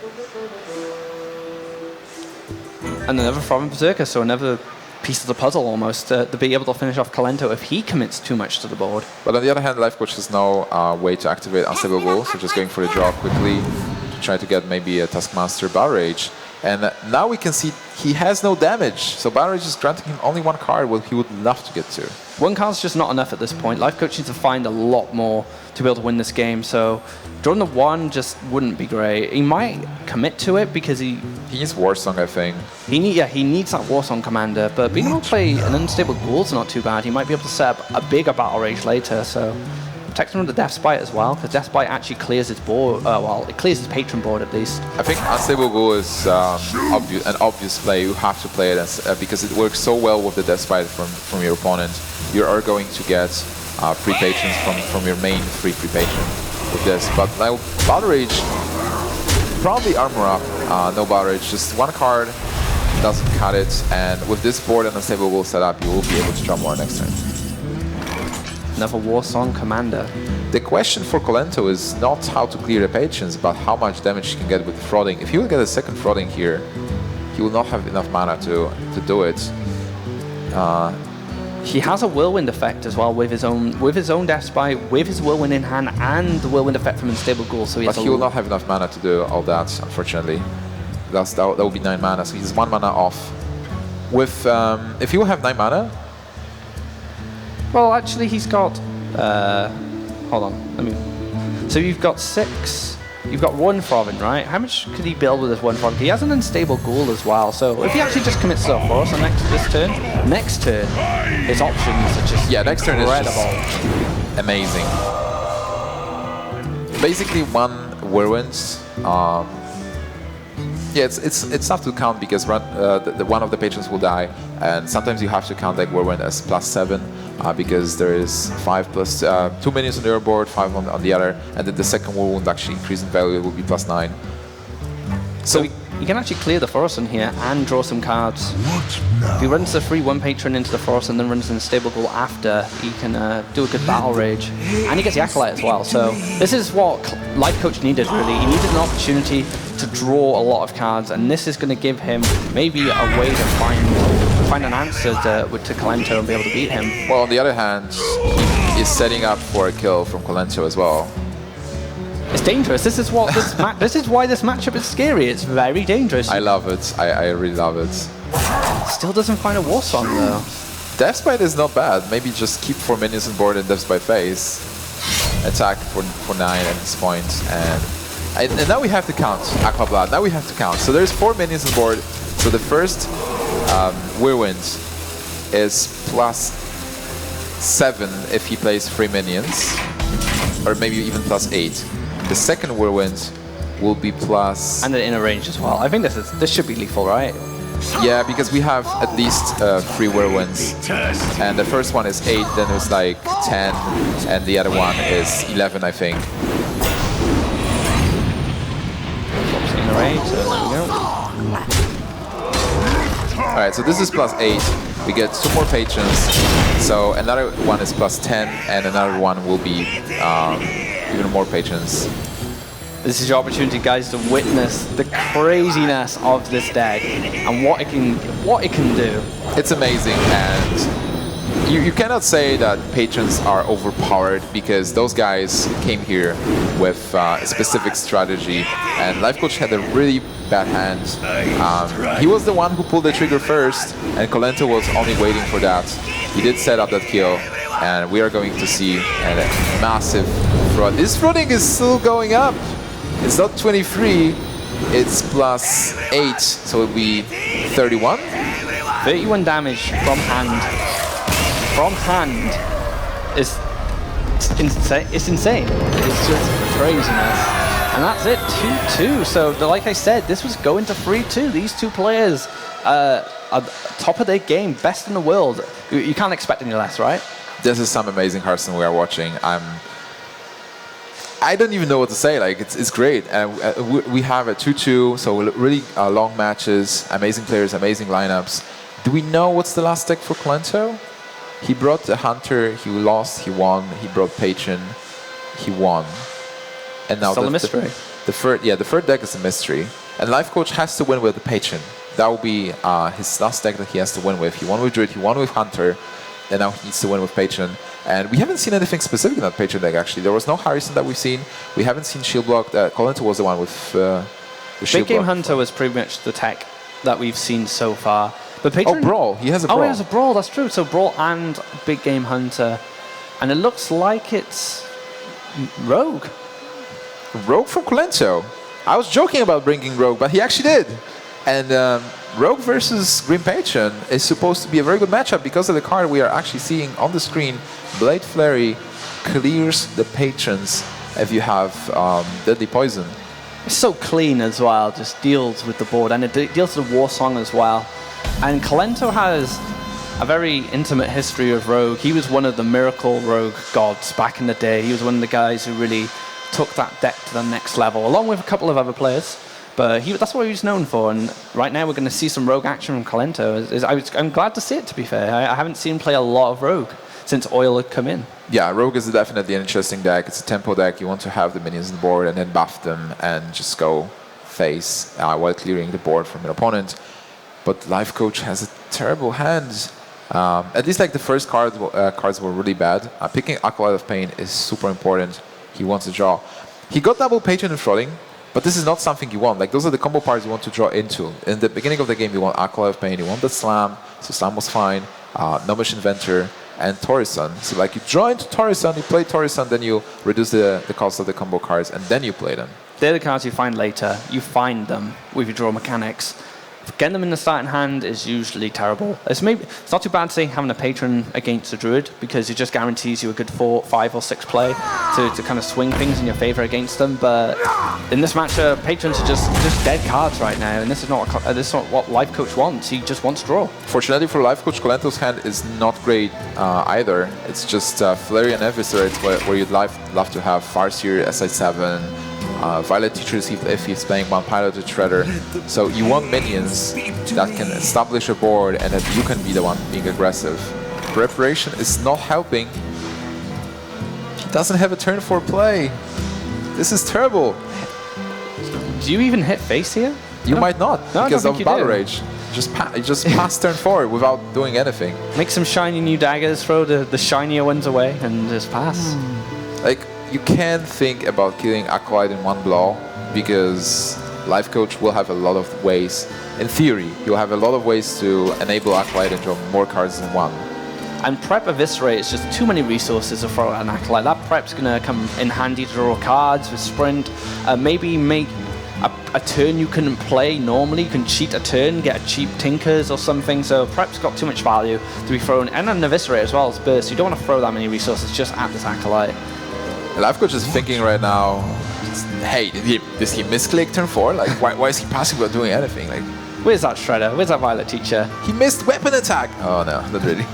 Speaker 5: And another Throttling Berserker, so another piece of the puzzle almost, to be able to finish off Kolento if he commits too much to the board.
Speaker 4: But on the other hand, Lifecoach has no way to activate Unstable Goal, so just going for the draw quickly to try to get maybe a Taskmaster Battle Rage. And now we can see he has no damage, so Battle Rage is granting him only 1 card, what he would love to get to. 1
Speaker 5: card's just not enough at this point. Lifecoach needs to find a lot more to be able to win this game, so drawing the 1 just wouldn't be great. He might commit to it because he
Speaker 4: needs Warsong, I think.
Speaker 5: He needs that Warsong commander, but being able to play an Unstable Ghoul's not too bad. He might be able to set up a bigger Battle Rage later, so protect him with the Death's Bite as well, because Death's Bite actually clears his board, well, it clears his patron board at least.
Speaker 4: I think Unstable Ghoul is an obvious play. You have to play it as, because it works so well with the Death's Bite from your opponent. You are going to get free patrons from your main free patron with this. But now Battle Rage, probably Armor Up, no Battle Rage, just 1 card, doesn't cut it, and with this board and Unstable Ghoul set up, you will be able to draw more next turn.
Speaker 5: Another Warsong commander.
Speaker 4: The question for Kolento is not how to clear the patrons, but how much damage he can get with Throttling. If he will get a second Throttling here, he will not have enough mana to do it.
Speaker 5: He has a Whirlwind effect as well with his own Death's Bite, with his Whirlwind in hand, and the Whirlwind effect from Unstable Ghoul. So
Speaker 4: he will not have enough mana to do all that, unfortunately. That will be 9 mana, so he's 1 mana off. With if he will have 9 mana.
Speaker 5: Well, actually, he's got. Hold on. So you've got 6. You've got 1 Throttling, right? How much could he build with this 1 Throttling? He has an Unstable Ghoul as well, so if he actually just commits to a Force on this turn, his options are just
Speaker 4: next turn
Speaker 5: incredible.
Speaker 4: Is just amazing. Basically, 1 Whirlwind. Yeah, it's tough to count because one of the patrons will die, and sometimes you have to count like Whirlwind as +7 because there is 5 plus 2 minions on your board, 5 on the other, and then the second Whirlwind actually increase in value, it will be +9.
Speaker 5: So you can actually clear the Forest in here and draw some cards. If he runs the free 1 patron into the Forest and then runs an Unstable Ghoul after, he can do a good Battle Rage. And he gets the Acolyte as well, so this is what Lifecoach needed really. He needed an opportunity to draw a lot of cards, and this is going to give him maybe a way to find an answer to Kolento and be able to beat him.
Speaker 4: Well, on the other hand, he is setting up for a kill from Kolento as well.
Speaker 5: It's dangerous. This is what this is why this matchup is scary. It's very dangerous.
Speaker 4: I love it. I really love it.
Speaker 5: Still doesn't find a Warsong though.
Speaker 4: Death's Bite is not bad. Maybe just keep 4 minions on board and Death's Bite face. Attack for 9 at this point, and now we have to count Aqua Blood. Now we have to count. So there's 4 minions on board. So the first Whirlwind is +7 if he plays 3 minions, or maybe even +8. The second Whirlwind will be plus...
Speaker 5: And then in a range as well. I think this should be lethal, right?
Speaker 4: Yeah, because we have at least 3 Whirlwinds. And the first one is 8, then it's like 10, and the other one is 11, I think.
Speaker 5: In a range, so there we go.
Speaker 4: Alright, so this is +8. We get 2 more patrons. So another one is +10, and another one will be even more patrons.
Speaker 5: This is your opportunity, guys, to witness the craziness of this deck and what it can do.
Speaker 4: It's amazing, and you cannot say that patrons are overpowered because those guys came here with a specific strategy, and Lifecoach had a really bad hand. He was the one who pulled the trigger first, and Kolento was only waiting for that. He did set up that kill, and we are going to see a massive fraud. This frauding is still going up. It's not 23, it's +8, so it'll be 31.
Speaker 5: 31 damage from hand. From hand is It's insane. It's just craziness. And that's it, 2-2. So like I said, this was going to 3-2. These two players are top of their game, best in the world. You can't expect any less, right?
Speaker 4: This is some amazing Hearthstone we are watching. I don't even know what to say. Like it's great. We have a 2-2, so really long matches, amazing players, amazing lineups. Do we know what's the last deck for Kolento? He brought the Hunter, he lost, he won. He brought Patron, he won. And now
Speaker 5: still a mystery.
Speaker 4: The third deck is a mystery. And Lifecoach has to win with the Patron. That will be his last deck that he has to win with. He won with Druid, he won with Hunter, and now he needs to win with Patron. And we haven't seen anything specific in that Patron deck, actually. There was no Harrison that we've seen. We haven't seen Shield Block. Kolento was the one with the Shield
Speaker 5: Big Game
Speaker 4: Block.
Speaker 5: Hunter was pretty much the tech that we've seen so far. But Patron,
Speaker 4: Brawl. He has a Brawl.
Speaker 5: Oh, he has a Brawl, that's true. So Brawl and Big Game Hunter. And it looks like it's Rogue.
Speaker 4: Rogue from Kolento. I was joking about bringing Rogue, but he actually did. And Rogue versus Green Patron is supposed to be a very good matchup because of the card we are actually seeing on the screen. Blade Flurry clears the patrons if you have Deadly Poison.
Speaker 5: It's so clean as well, just deals with the board, and it deals with the War Song as well. And Kolento has a very intimate history of Rogue. He was one of the Miracle Rogue gods back in the day. He was one of the guys who really took that deck to the next level, along with a couple of other players. But that's what he was known for, and right now we're going to see some Rogue action from Kolento. I'm glad to see it, to be fair. I haven't seen him play a lot of Rogue since Oil had come in.
Speaker 4: Yeah, Rogue is definitely an interesting deck. It's a tempo deck. You want to have the minions on the board and then buff them and just go face while clearing the board from an opponent. But Lifecoach has a terrible hand. At least like the first cards were really bad. Picking Acolyte of Pain is super important. He wants to draw. He got double Patron and Frauding, but this is not something you want. Like those are the combo parts you want to draw into. In the beginning of the game, you want Acolyte of Pain, you want the Slam, so Slam was fine, Gnomish Inventor, and Torison. So like you draw into Torison, you play Torison, then you reduce the cost of the combo cards, and then you play them.
Speaker 5: They're the cards you find later. You find them with your draw mechanics. Getting them in the starting hand is usually terrible. It's not too bad, say, having a Patron against a Druid, because it just guarantees you a good 4, 5, or 6 play to kind of swing things in your favor against them. But in this match, Patrons are just dead cards right now, and this is not what Lifecoach wants. He just wants draw.
Speaker 4: Fortunately for Lifecoach, Kolento's hand is not great either. It's just Flurry and Eviscerate where you'd love to have Farseer, SI7, Violet Teachers if he's playing one Pilot or Shredder. So you want minions that can establish a board and that you can be the one being aggressive. Preparation is not helping. He doesn't have a turn 4 play. This is terrible.
Speaker 5: Do you even hit face here?
Speaker 4: You might not, because of Battle
Speaker 5: do.
Speaker 4: Rage. You just pass turn 4 without doing anything.
Speaker 5: Make some shiny new daggers, throw the shinier ones away, and just pass.
Speaker 4: Like, you can't think about killing Acolyte in one blow, because Lifecoach will have a lot of ways. In theory, you'll have a lot of ways to enable Acolyte and draw more cards than one.
Speaker 5: And Prep Eviscerate is just too many resources to throw at an Acolyte. That Prep's going to come in handy to draw cards with Sprint. Maybe make a turn you couldn't play normally. You can cheat a turn, get a cheap Tinkers or something. So Prep's got too much value to be thrown. And an Eviscerate as well as Burst. You don't want to throw that many resources just at this Acolyte.
Speaker 4: Lifecoach is thinking right now, hey, did he misclick turn 4? Like, why is he passing without doing anything? Like,
Speaker 5: where's that Shredder? Where's that Violet Teacher?
Speaker 4: He missed weapon attack! Oh no, not really.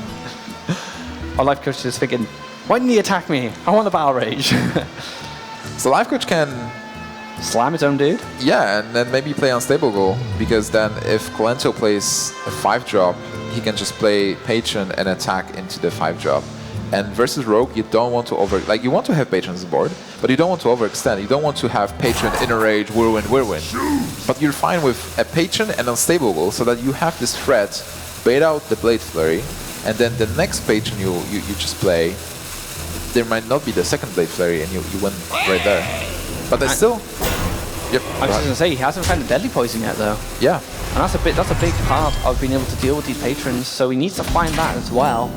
Speaker 5: Our Lifecoach is thinking, why didn't he attack me? I want a Battle Rage.
Speaker 4: So Lifecoach can
Speaker 5: slam his own dude?
Speaker 4: Yeah, and then maybe play Unstable Goal, because then if Kolento plays a 5-drop, he can just play Patron and attack into the 5-drop. And versus Rogue, you don't want to you want to have Patrons on the board, but you don't want to overextend. You don't want to have Patron, Inner Rage, Whirlwind. But you're fine with a Patron and Unstable Goal, so that you have this threat, bait out the Blade Flurry, and then the next Patron you just play, there might not be the second Blade Flurry, and you win right there. But that's still... Yep.
Speaker 5: I was just going to say, he hasn't found the Deadly Poison yet, though.
Speaker 4: Yeah.
Speaker 5: And that's a big part of being able to deal with these Patrons, so he needs to find that as well.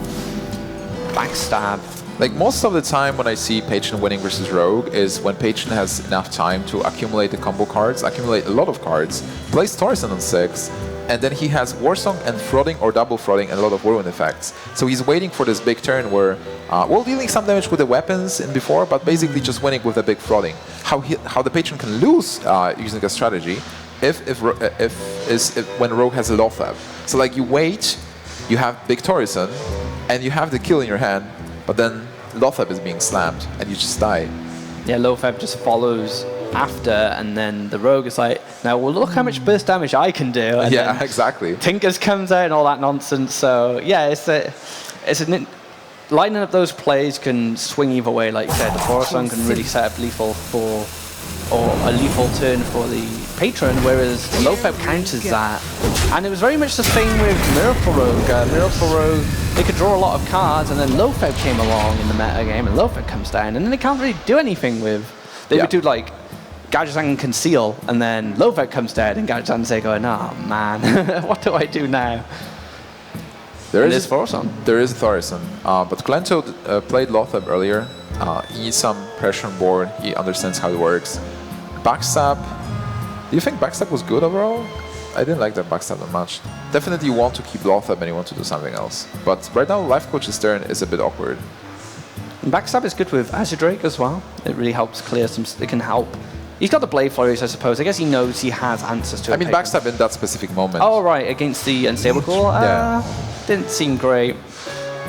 Speaker 5: Backstab.
Speaker 4: Like, most of the time when I see Patron winning versus Rogue is when Patron has enough time to accumulate the combo cards, accumulate a lot of cards, plays Torison on 6, and then he has Warsong and Frauding or double Frauding and a lot of Whirlwind effects. So he's waiting for this big turn where well, dealing some damage with the weapons in before, but basically just winning with a big frauding. How the patron can lose using a strategy when Rogue has a Lothab. So like you wait, you have big Torison, and you have the kill in your hand, but then Lothab is being slammed, and you just die.
Speaker 5: Yeah, Lothab just follows after, and then the Rogue is like, now well, look how much burst damage I can do. And
Speaker 4: Yeah,
Speaker 5: then
Speaker 4: exactly.
Speaker 5: Tinkers comes out and all that nonsense. So yeah, lining up those plays can swing either way. Like you said, the Forest can really set up lethal or a lethal turn for the patron, whereas Lothab counters that. And it was very much the same with Miracle Rogue. Miracle Rogue, they could draw a lot of cards, and then Lothab came along in the meta game, and Lothab comes down, and then they can't really do anything with. They would do like Gadgetzan Conceal, and then Lothab comes down, and Gadgetzan's there going, oh man, what do I do now? There is Thorson.
Speaker 4: There is Thorson, but Kolento played Lothab earlier. He needs some pressure on board. He understands how it works. Backstab. Do you think Backstab was good overall? I didn't like that Backstab that much. Definitely you want to keep Lothab and you want to do something else. But right now, Lifecoach's turn is a bit awkward.
Speaker 5: And Backstab is good with Azure Drake as well. It really helps clear some. It can help. He's got the Blade Flurries, I suppose. I guess he knows he has answers to it.
Speaker 4: I mean, Backstab in that specific moment.
Speaker 5: Oh, right, against the Unstable Core? Didn't seem great.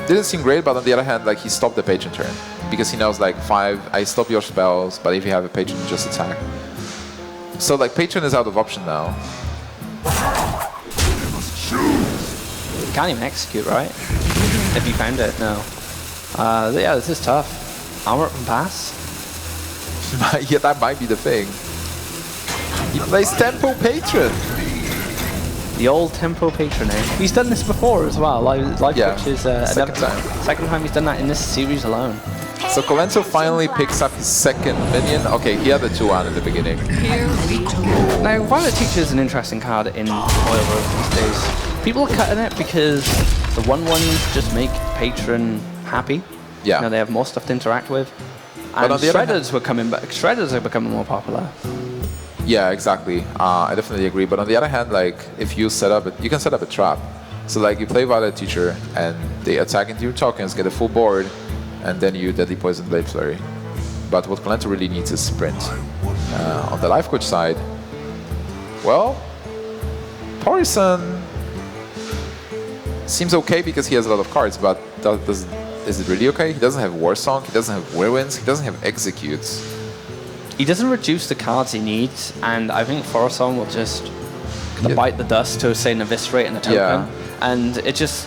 Speaker 4: Didn't seem great, but on the other hand, like he stopped the patron turn. Because he knows like 5, I stop your spells, but if you have a patron, just attack. So like patron is out of option now.
Speaker 5: You can't even execute, right? If you found it, no. Yeah, this is tough. Armor up and pass.
Speaker 4: Yeah, that might be the thing. He plays Tempo Patron.
Speaker 5: The old Tempo Patron, eh? He's done this before as well. Lifecoach is second time he's done that in this series alone.
Speaker 4: So Kolento finally picks up his second minion. Okay, he had the 2-1 at the beginning.
Speaker 5: Now, Violet Teacher is an interesting card in Oil Road these days. People are cutting it because the 1/1s just make Patron happy.
Speaker 4: Yeah.
Speaker 5: You know, they have more stuff to interact with.
Speaker 4: But
Speaker 5: And Shredders were coming back. Shredders are becoming more popular.
Speaker 4: Yeah, exactly. I definitely agree. But on the other hand, like if you set up, you can set up a trap. So like you play Violet Teacher and they attack into your tokens, get a full board, and then you Deadly Poison Blade Flurry. But what Kolento really needs is sprint. On the Lifecoach side, well, Torison seems okay because he has a lot of cards, but is it really okay? He doesn't have War Song, he doesn't have Whirlwinds, he doesn't have Executes.
Speaker 5: He doesn't reduce the cards he needs, and I think Forosong will just bite the dust to say an Eviscerate and a token.
Speaker 4: Yeah.
Speaker 5: And it just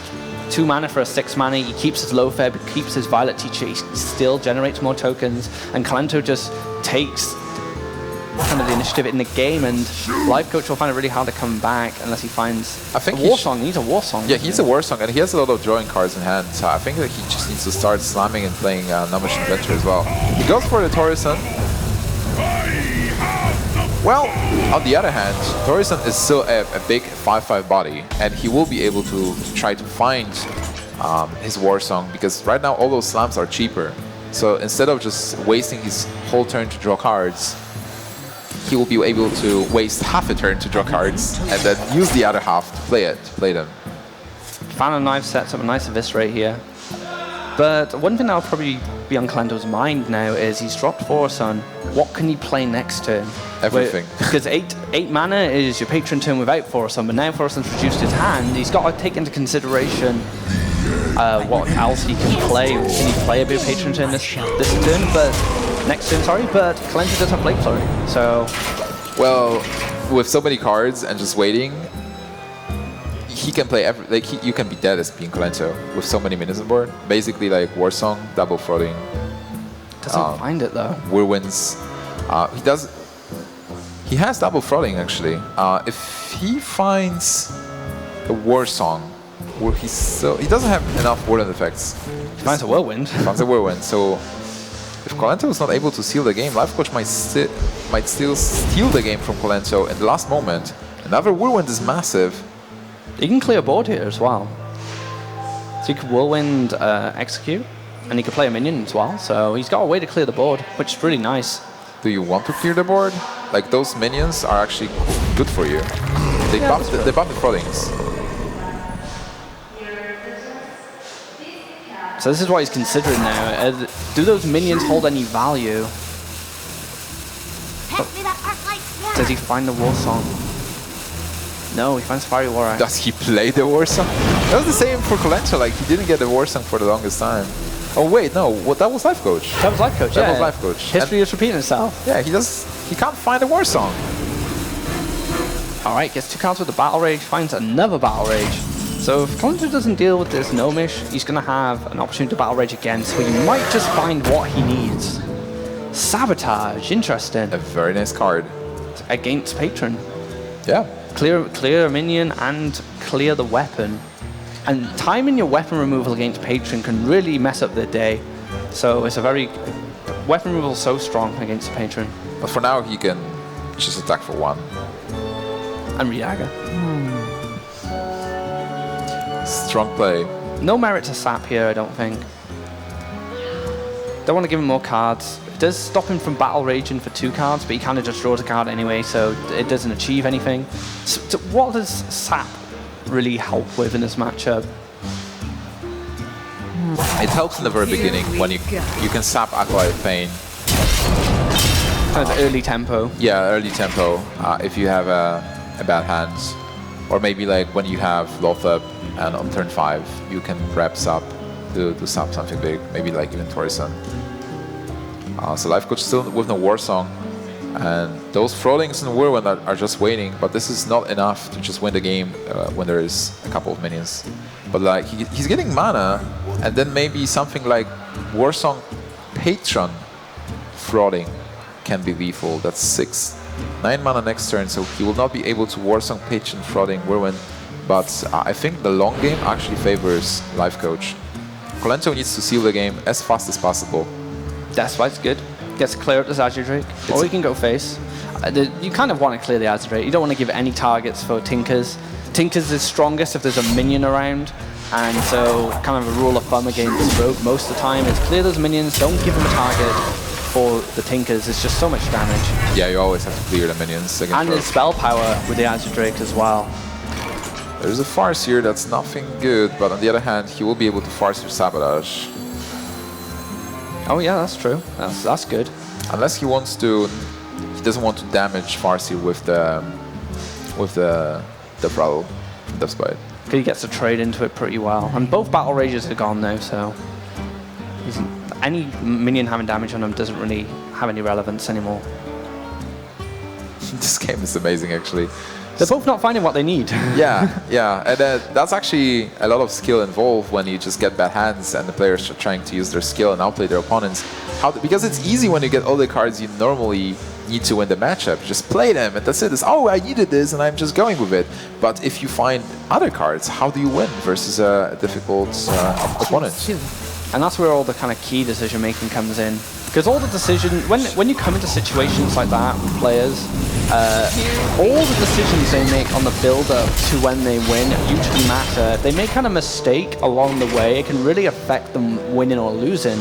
Speaker 5: 2 mana for a 6 mana. He keeps his Lothab, he keeps his Violet Teacher, he still generates more tokens, and Kolento just takes kind of the initiative in the game, and Lifecoach will find it really hard to come back unless he finds a War Song. He needs a War Song.
Speaker 4: Yeah, he needs a War Song, and he has a lot of drawing cards in hand, so I think that he just needs to start slamming and playing Number's Adventure as well. He goes for the Torison. Well, on the other hand, Torison is still a big 5/5 body, and he will be able to try to find his War Song, because right now all those slams are cheaper. So instead of just wasting his whole turn to draw cards, he will be able to waste half a turn to draw cards and then use the other half to play them.
Speaker 5: Fan of Knife sets up a nice Eviscerate here. But one thing that'll probably be on Kolento's mind now is he's dropped Forson. What can he play next turn?
Speaker 4: Everything.
Speaker 5: Because 8 mana is your patron turn without Forson, but now Forson's reduced his hand. He's got to take into consideration what else he can play. Can he play a big patron turn this turn? But next turn, sorry. But Kolento does have Blade Flurry, so.
Speaker 4: Well, with so many cards and just waiting, he can play you can be dead as being Kolento with so many minions on board. Basically, like War Song, double frauding.
Speaker 5: Doesn't find it though.
Speaker 4: Whirlwinds. He has double frauding actually. If he finds a War Song, where he doesn't have enough Whirlwind effects.
Speaker 5: He finds a Whirlwind.
Speaker 4: Finds a Whirlwind. So if Kolento is not able to seal the game, Lifecoach might still steal the game from Kolento in the last moment. Another Whirlwind is massive.
Speaker 5: He can clear board here as well. So he could Whirlwind execute, and he can play a minion as well. So he's got a way to clear the board, which is really nice.
Speaker 4: Do you want to clear the board? Like those minions are actually good for you. They buff the fraudings.
Speaker 5: So this is what he's considering now. Do those minions hold any value?
Speaker 7: Pass me that arc light. Yeah.
Speaker 5: Does he find the war song? No, he finds Fiery War Axe.
Speaker 4: Does he play the war song? That was the same for Kolento. Like, he didn't get the war song for the longest time. Oh wait, no, that was Lifecoach.
Speaker 5: That was Lifecoach, yeah.
Speaker 4: That was Lifecoach.
Speaker 5: History is repeating itself.
Speaker 4: Yeah, he can't find the war song.
Speaker 5: Alright, gets 2 cards with the Battle Rage, finds another Battle Rage. So if Kolento doesn't deal with this Gnomish, he's going to have an opportunity to Battle Rage again, so he might just find what he needs. Sabotage, interesting.
Speaker 4: A very nice card.
Speaker 5: Against Patron.
Speaker 4: Yeah.
Speaker 5: Clear a minion and clear the weapon. And timing your weapon removal against Patron can really mess up their day. So it's a very... Weapon removal is so strong against the Patron.
Speaker 4: But for now, he can just attack for 1.
Speaker 5: And Reaga.
Speaker 4: Strong play.
Speaker 5: No merit to Sap here, I don't think. Don't want to give him more cards. It does stop him from Battle Raging for 2 cards, but he kind of just draws a card anyway, so it doesn't achieve anything. So what does Sap really help with in this matchup?
Speaker 4: It helps in the very beginning when you can sap Acolyte of Pain.
Speaker 5: Kind of early tempo.
Speaker 4: Yeah, early tempo. If you have a bad hand, or maybe like when you have Lothar and on turn 5, you can perhaps sap to sap something big, maybe like even Torison. So Lifecoach still with no war song, and those Frolings and Whirlwind are just waiting, but this is not enough to just win the game when there is a couple of minions. But like he's getting mana, and then maybe something like Warsong Patron Frolling can be lethal. That's 9 mana next turn, so he will not be able to Warsong Patron Frolling Whirlwind. But I think the long game actually favors Lifecoach. Kolento needs to seal the game as fast as possible.
Speaker 5: That's why it's good. Gets to clear up this Azure Drake, or you can go face. You kind of want to clear the Azure Drake. You don't want to give any targets for Tinkers. Tinkers is strongest if there's a minion around, and so kind of a rule of thumb against Rogue most of the time is clear those minions, don't give them a target for the Tinkers. It's just so much damage.
Speaker 4: Yeah, you always have to clear the minions against
Speaker 5: And
Speaker 4: Rogue.
Speaker 5: his spell power with the Azure Drake as well.
Speaker 4: There's a Farseer that's nothing good, but on the other hand, he will be able to Farseer Sabotage.
Speaker 5: Oh yeah, that's true. That's good.
Speaker 4: Unless he doesn't want to damage Farseer with the Rattle, Death Spite.
Speaker 5: He gets to trade into it pretty well. And both Battle Rages are gone now, so any minion having damage on him doesn't really have any relevance anymore.
Speaker 4: This game is amazing, actually.
Speaker 5: They're both not finding what they need.
Speaker 4: Yeah, and that's actually a lot of skill involved when you just get bad hands and the players are trying to use their skill and outplay their opponents. Because it's easy when you get all the cards you normally need to win the matchup. Just play them and that's it. It's, oh, I needed this and I'm just going with it. But if you find other cards, how do you win versus a difficult opponent?
Speaker 5: And that's where all the kind of key decision making comes in. Because all the decision, when you come into situations like that with players, all the decisions they make on the build-up to when they win usually matter. If they make kind of mistake along the way, it can really affect them winning or losing.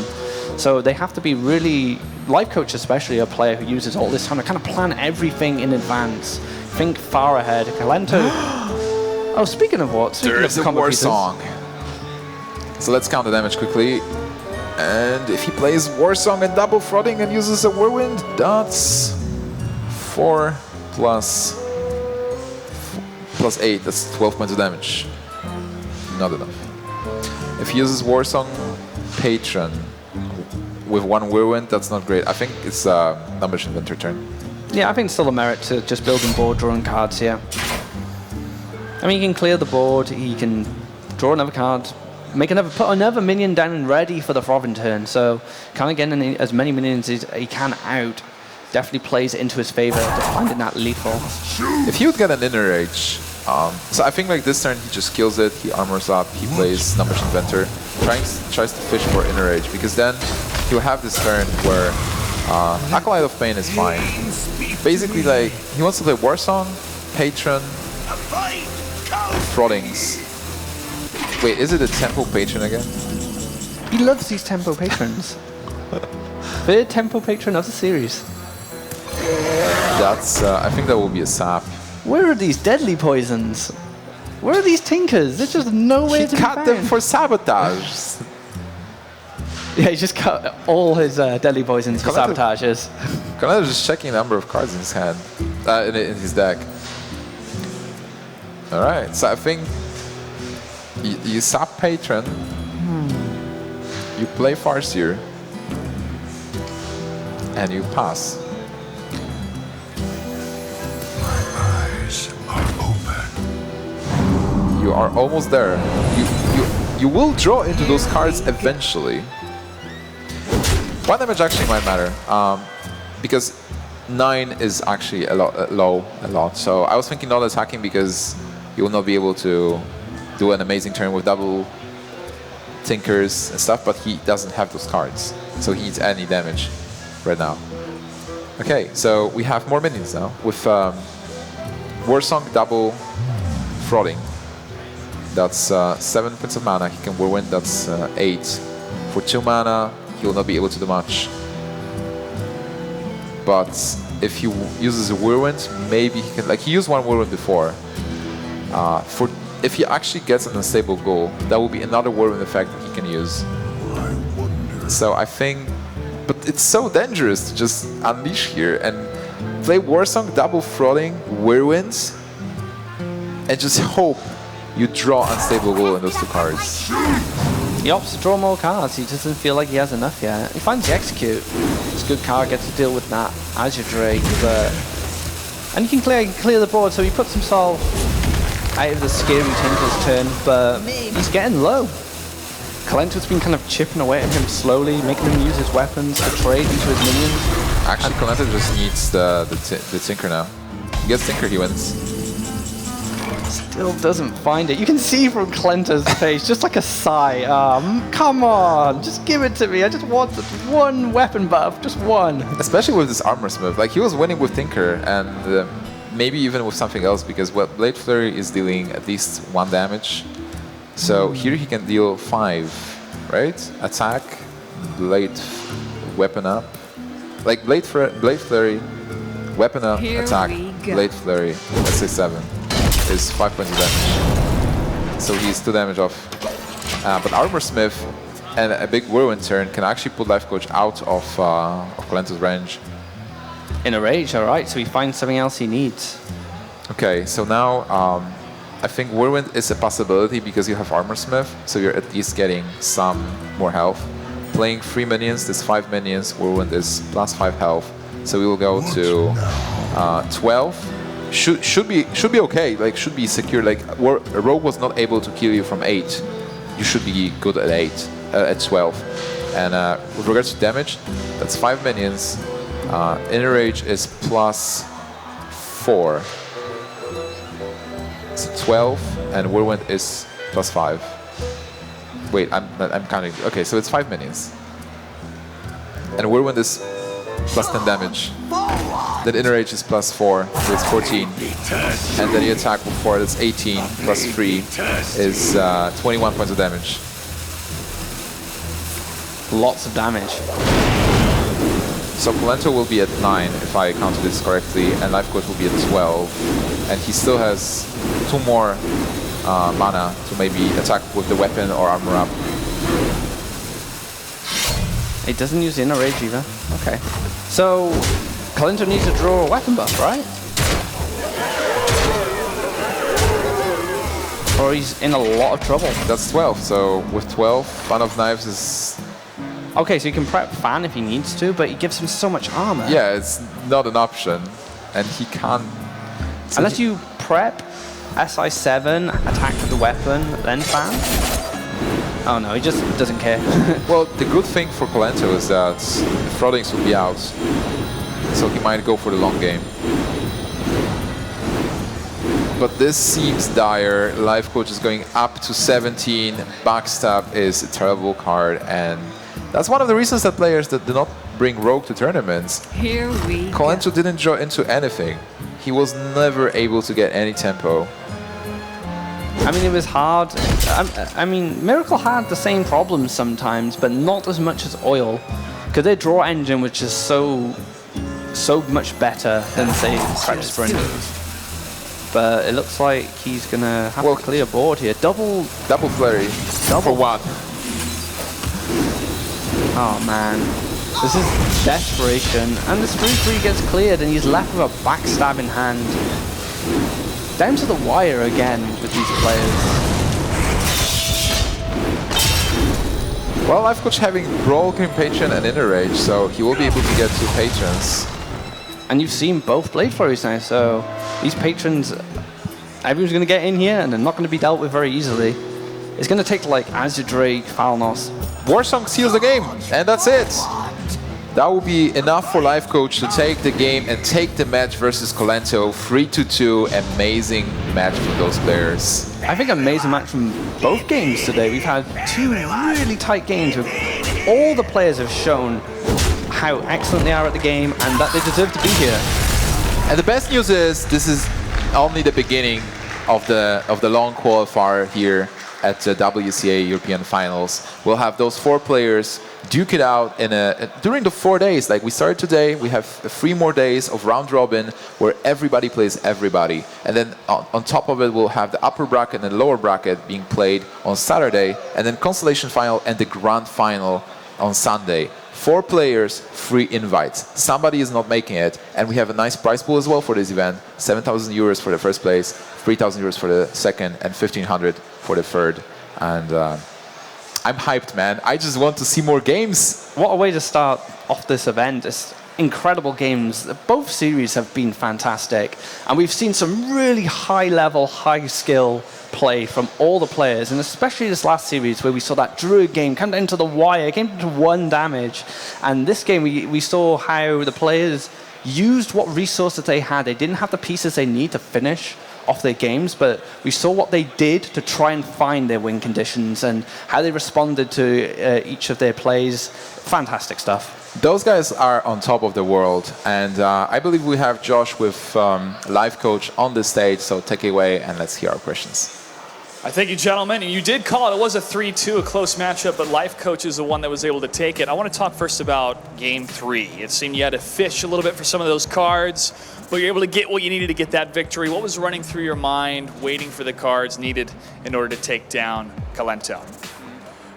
Speaker 5: So they have to be really, Lifecoach especially, a player who uses all this time to kind of plan everything in advance. Think far ahead. Kolento. Oh, speaking of what? Speaking
Speaker 4: There's
Speaker 5: of
Speaker 4: a war
Speaker 5: pieces.
Speaker 4: song. So let's count the damage quickly. And if he plays War Song and double Frothing and uses a Whirlwind, that's 4 plus 8. That's 12 points of damage. Not enough. If he uses War Song Patron with 1 Whirlwind, that's not great. I think it's Numbers Inventor turn.
Speaker 5: Yeah, I think it's still a merit to just building board, drawing cards here. I mean, he can clear the board, he can draw another card, put another minion down and ready for the Frothing turn. So kind of getting as many minions as he can out definitely plays into his favor to finding that lethal.
Speaker 4: If he would get an Inner Rage, so I think like this turn he just kills it, he armors up, he plays Numbers Inventor, tries to fish for Inner Rage, because then he'll have this turn where Acolyte of Pain is fine. Basically, like, he wants to play War Song, Patron, Frothings. Wait, is it a Tempo Patron again?
Speaker 5: He loves these tempo patrons. Third tempo patron of the series.
Speaker 4: That's, I think that will be a sap.
Speaker 5: Where are these deadly poisons? Where are these Tinkers? There's just no way
Speaker 4: He
Speaker 5: to be
Speaker 4: cut them
Speaker 5: found.
Speaker 4: for Sabotage.
Speaker 5: Yeah, he just cut all his deadly poisons for
Speaker 4: Kolento-
Speaker 5: sabotages.
Speaker 4: Kolento's just checking the number of cards in his hand, in his deck. All right, so I think you sap Patron, you play Farseer, and you pass.
Speaker 6: Eyes are open.
Speaker 4: You are almost there. You will draw into those cards eventually. 1 damage actually might matter, because 9 is actually a lot. So I was thinking not attacking because you will not be able to do an amazing turn with double Tinkers and stuff, but he doesn't have those cards, so he eats any damage right now. Okay, so we have more minions now with Warsong double Frauding. That's 7 points of mana. He can Whirlwind. That's 8. For 2 mana, he will not be able to do much. But if he uses a Whirlwind, maybe he can. Like he used 1 Whirlwind before. If he actually gets an unstable goal, that will be another Whirlwind effect that he can use. So I think, but it's so dangerous to just unleash here and play Warsong double Frauding Whirlwinds and just hope you draw unstable goal in those 2 cards.
Speaker 5: He opts to draw more cards. He doesn't feel like he has enough yet. He finds the Execute. It's a good card. Gets to deal with that as your Drake, but and you can clear the board. So he puts himself out of the scary Tinker's turn, but he's getting low. Kolento's been kind of chipping away at him slowly, making him use his weapons to trade into his minions.
Speaker 4: Actually, Kolento just needs the Tinker now. He gets Tinker, he wins.
Speaker 5: Still doesn't find it. You can see from Kolento's face just like a sigh. Come on, just give it to me. I just want 1 weapon buff, just 1.
Speaker 4: Especially with this Armor Smith. Like he was winning with Tinker and maybe even with something else, because Blade Flurry is dealing at least 1 damage. So here he can deal 5, right? Attack, Blade, Weapon up. Like Blade Flurry, Weapon up,
Speaker 7: Here
Speaker 4: attack,
Speaker 7: we go.
Speaker 4: Blade Flurry, let's say 7. Is 5 points of damage. So he's 2 damage off. But Armor Smith and a big Whirlwind turn can actually put Lifecoach out of Kolento's range.
Speaker 5: In a rage, alright, so he finds something else he needs.
Speaker 4: Okay, so now I think Whirlwind is a possibility because you have Armor Smith, so you're at least getting some more health. Playing 3 minions, this 5 minions, Whirlwind is plus 5 health. So we will go to 12. Should be okay, like should be secure. Like a rogue was not able to kill you from 8. You should be good at 8, at 12. And with regards to damage, that's 5 minions. Inner Rage is plus 4. So 12, and Whirlwind is plus 5. Wait, I'm counting. Okay, so it's 5 minions. And Whirlwind is plus 10 damage. Then Inner Rage is plus 4, so it's 14. And then you attack with 4, that's 18, plus 3 is 21 points of damage.
Speaker 5: Lots of damage.
Speaker 4: So Kolento will be at 9, if I counted this correctly, and Lifecoach will be at 12. And he still has 2 more mana to maybe attack with the weapon or armor up.
Speaker 5: It doesn't use Inner Rage either. Okay. So Kolento needs to draw a weapon buff, right? Or he's in a lot of trouble.
Speaker 4: That's 12, so with 12, Fan of Knives is...
Speaker 5: Okay, so you can prep Fan if he needs to, but he gives him so much armor.
Speaker 4: Yeah, it's not an option, and he can't... So
Speaker 5: Unless you prep SI7, attack with the weapon, then Fan. Oh no, he just doesn't care.
Speaker 4: Well, the good thing for Kolento is that Fraudings will be out, so he might go for the long game. But this seems dire. Lifecoach is going up to 17. Backstab is a terrible card, and that's one of the reasons that players that do not bring Rogue to tournaments.
Speaker 7: Here we go.
Speaker 4: Kolento didn't draw into anything. He was never able to get any tempo.
Speaker 5: I mean, it was hard. I mean, Miracle had the same problems sometimes, but not as much as Oil, because their draw engine was just so much better than, say, Prep Sprint. But it looks like he's gonna have to clear board here. Double
Speaker 4: flurry.
Speaker 5: Double.
Speaker 4: For 1.
Speaker 5: Oh man, this is desperation. And this 3-3 gets cleared and he's left with a backstab in hand. Down to the wire again with these players.
Speaker 4: Well, Lifecoach having broken patron and inner rage, so he will be able to get 2 patrons.
Speaker 5: And you've seen both Blade Flurries now, so these patrons, everyone's going to get in here and they're not going to be dealt with very easily. It's going to take like Azure Drake, Falnos.
Speaker 4: Warsong seals the game, and that's it. That will be enough for Lifecoach to take the game and take the match versus Kolento. 3-2, amazing match from those players.
Speaker 5: I think amazing match from both games today. We've had 2 really tight games with all the players have shown how excellent they are at the game and that they deserve to be here.
Speaker 4: And the best news is this is only the beginning of the long qualifier here at the WCA European Finals. We'll have those 4 players duke it out during the 4 days. Like we started today, we have 3 more days of round robin where everybody plays everybody. And then on top of it, we'll have the upper bracket and the lower bracket being played on Saturday, and then consolation final and the grand final on Sunday. 4 players, 3 invites. Somebody is not making it, and we have a nice prize pool as well for this event. 7,000 euros for the first place, 3,000 euros for the second, and 1,500 for the third. And I'm hyped, man. I just want to see more games.
Speaker 5: What a way to start off this event. It's incredible games. Both series have been fantastic. And we've seen some really high-level, high-skill play from all the players, and especially this last series where we saw that Druid game come down to the wire, came down to 1 damage. And this game, we saw how the players used what resources they had. They didn't have the pieces they need to finish off their games, but we saw what they did to try and find their win conditions and how they responded to each of their plays. Fantastic stuff.
Speaker 4: Those guys are on top of the world, and I believe we have Josh with Lifecoach on the stage, so take it away and let's hear our questions.
Speaker 1: Thank you, gentlemen. And you did call it. It was a 3-2, a close matchup, but Lifecoach is the one that was able to take it. I want to talk first about Game 3. It seemed you had to fish a little bit for some of those cards, but you're able to get what you needed to get that victory. What was running through your mind, waiting for the cards needed in order to take down Kolento?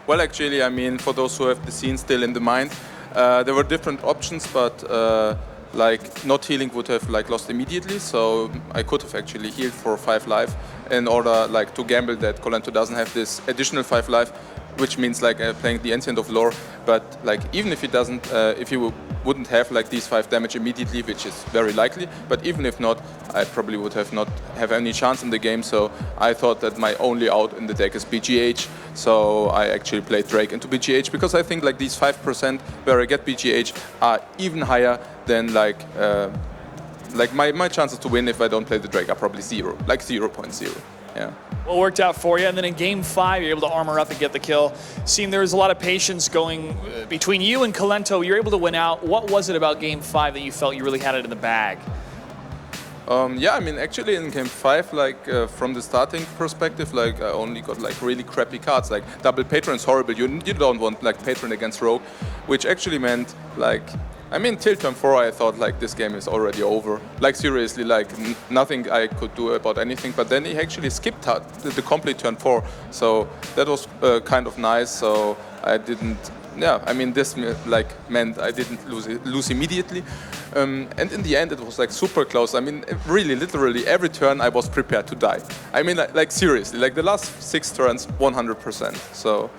Speaker 2: Well, actually, I mean, for those who have the scene still in the mind, there were different options, but like not healing would have like lost immediately, so I could have actually healed for 5 life in order like to gamble that Kolento doesn't have this additional 5 life, which means like playing the Ancient of Lore. But like even if he doesn't, if he wouldn't have like these 5 damage immediately, which is very likely, but even if not, I probably would have not have any chance in the game. So I thought that my only out in the deck is BGH, so I actually played Drake into BGH because I think like these 5% where I get BGH are even higher than like my chances to win if I don't play the Drake are probably 0, like 0.0. Yeah.
Speaker 1: Well, it worked out for you, and then in Game 5, you're able to armor up and get the kill. Seemed there was a lot of patience going between you and Kolento. You're able to win out. What was it about Game 5 that you felt you really had it in the bag?
Speaker 2: Yeah, I mean, actually in Game 5, like from the starting perspective, like I only got like really crappy cards. Like double Patron is horrible. You don't want like Patron against Rogue, which actually meant like, I mean, till turn 4, I thought like this game is already over. Like seriously, like nothing I could do about anything. But then he actually skipped the complete turn 4, so that was kind of nice. So I didn't. Yeah, I mean, this like meant I didn't lose immediately, and in the end it was like super close. I mean, really, literally every turn I was prepared to die. I mean, like seriously, like the last 6 turns, 100%. So,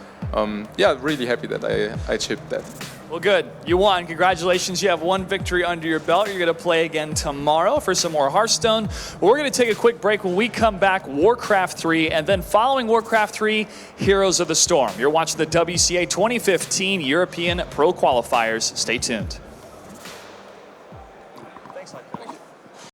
Speaker 2: yeah, really happy that I chipped that.
Speaker 1: Well, good. You won. Congratulations. You have 1 victory under your belt. You're going to play again tomorrow for some more Hearthstone. We're going to take a quick break. When we come back, WarCraft 3, and then following WarCraft 3, Heroes of the Storm. You're watching the WCA 2015 European Pro Qualifiers. Stay tuned. Thanks, Mike. Thank you.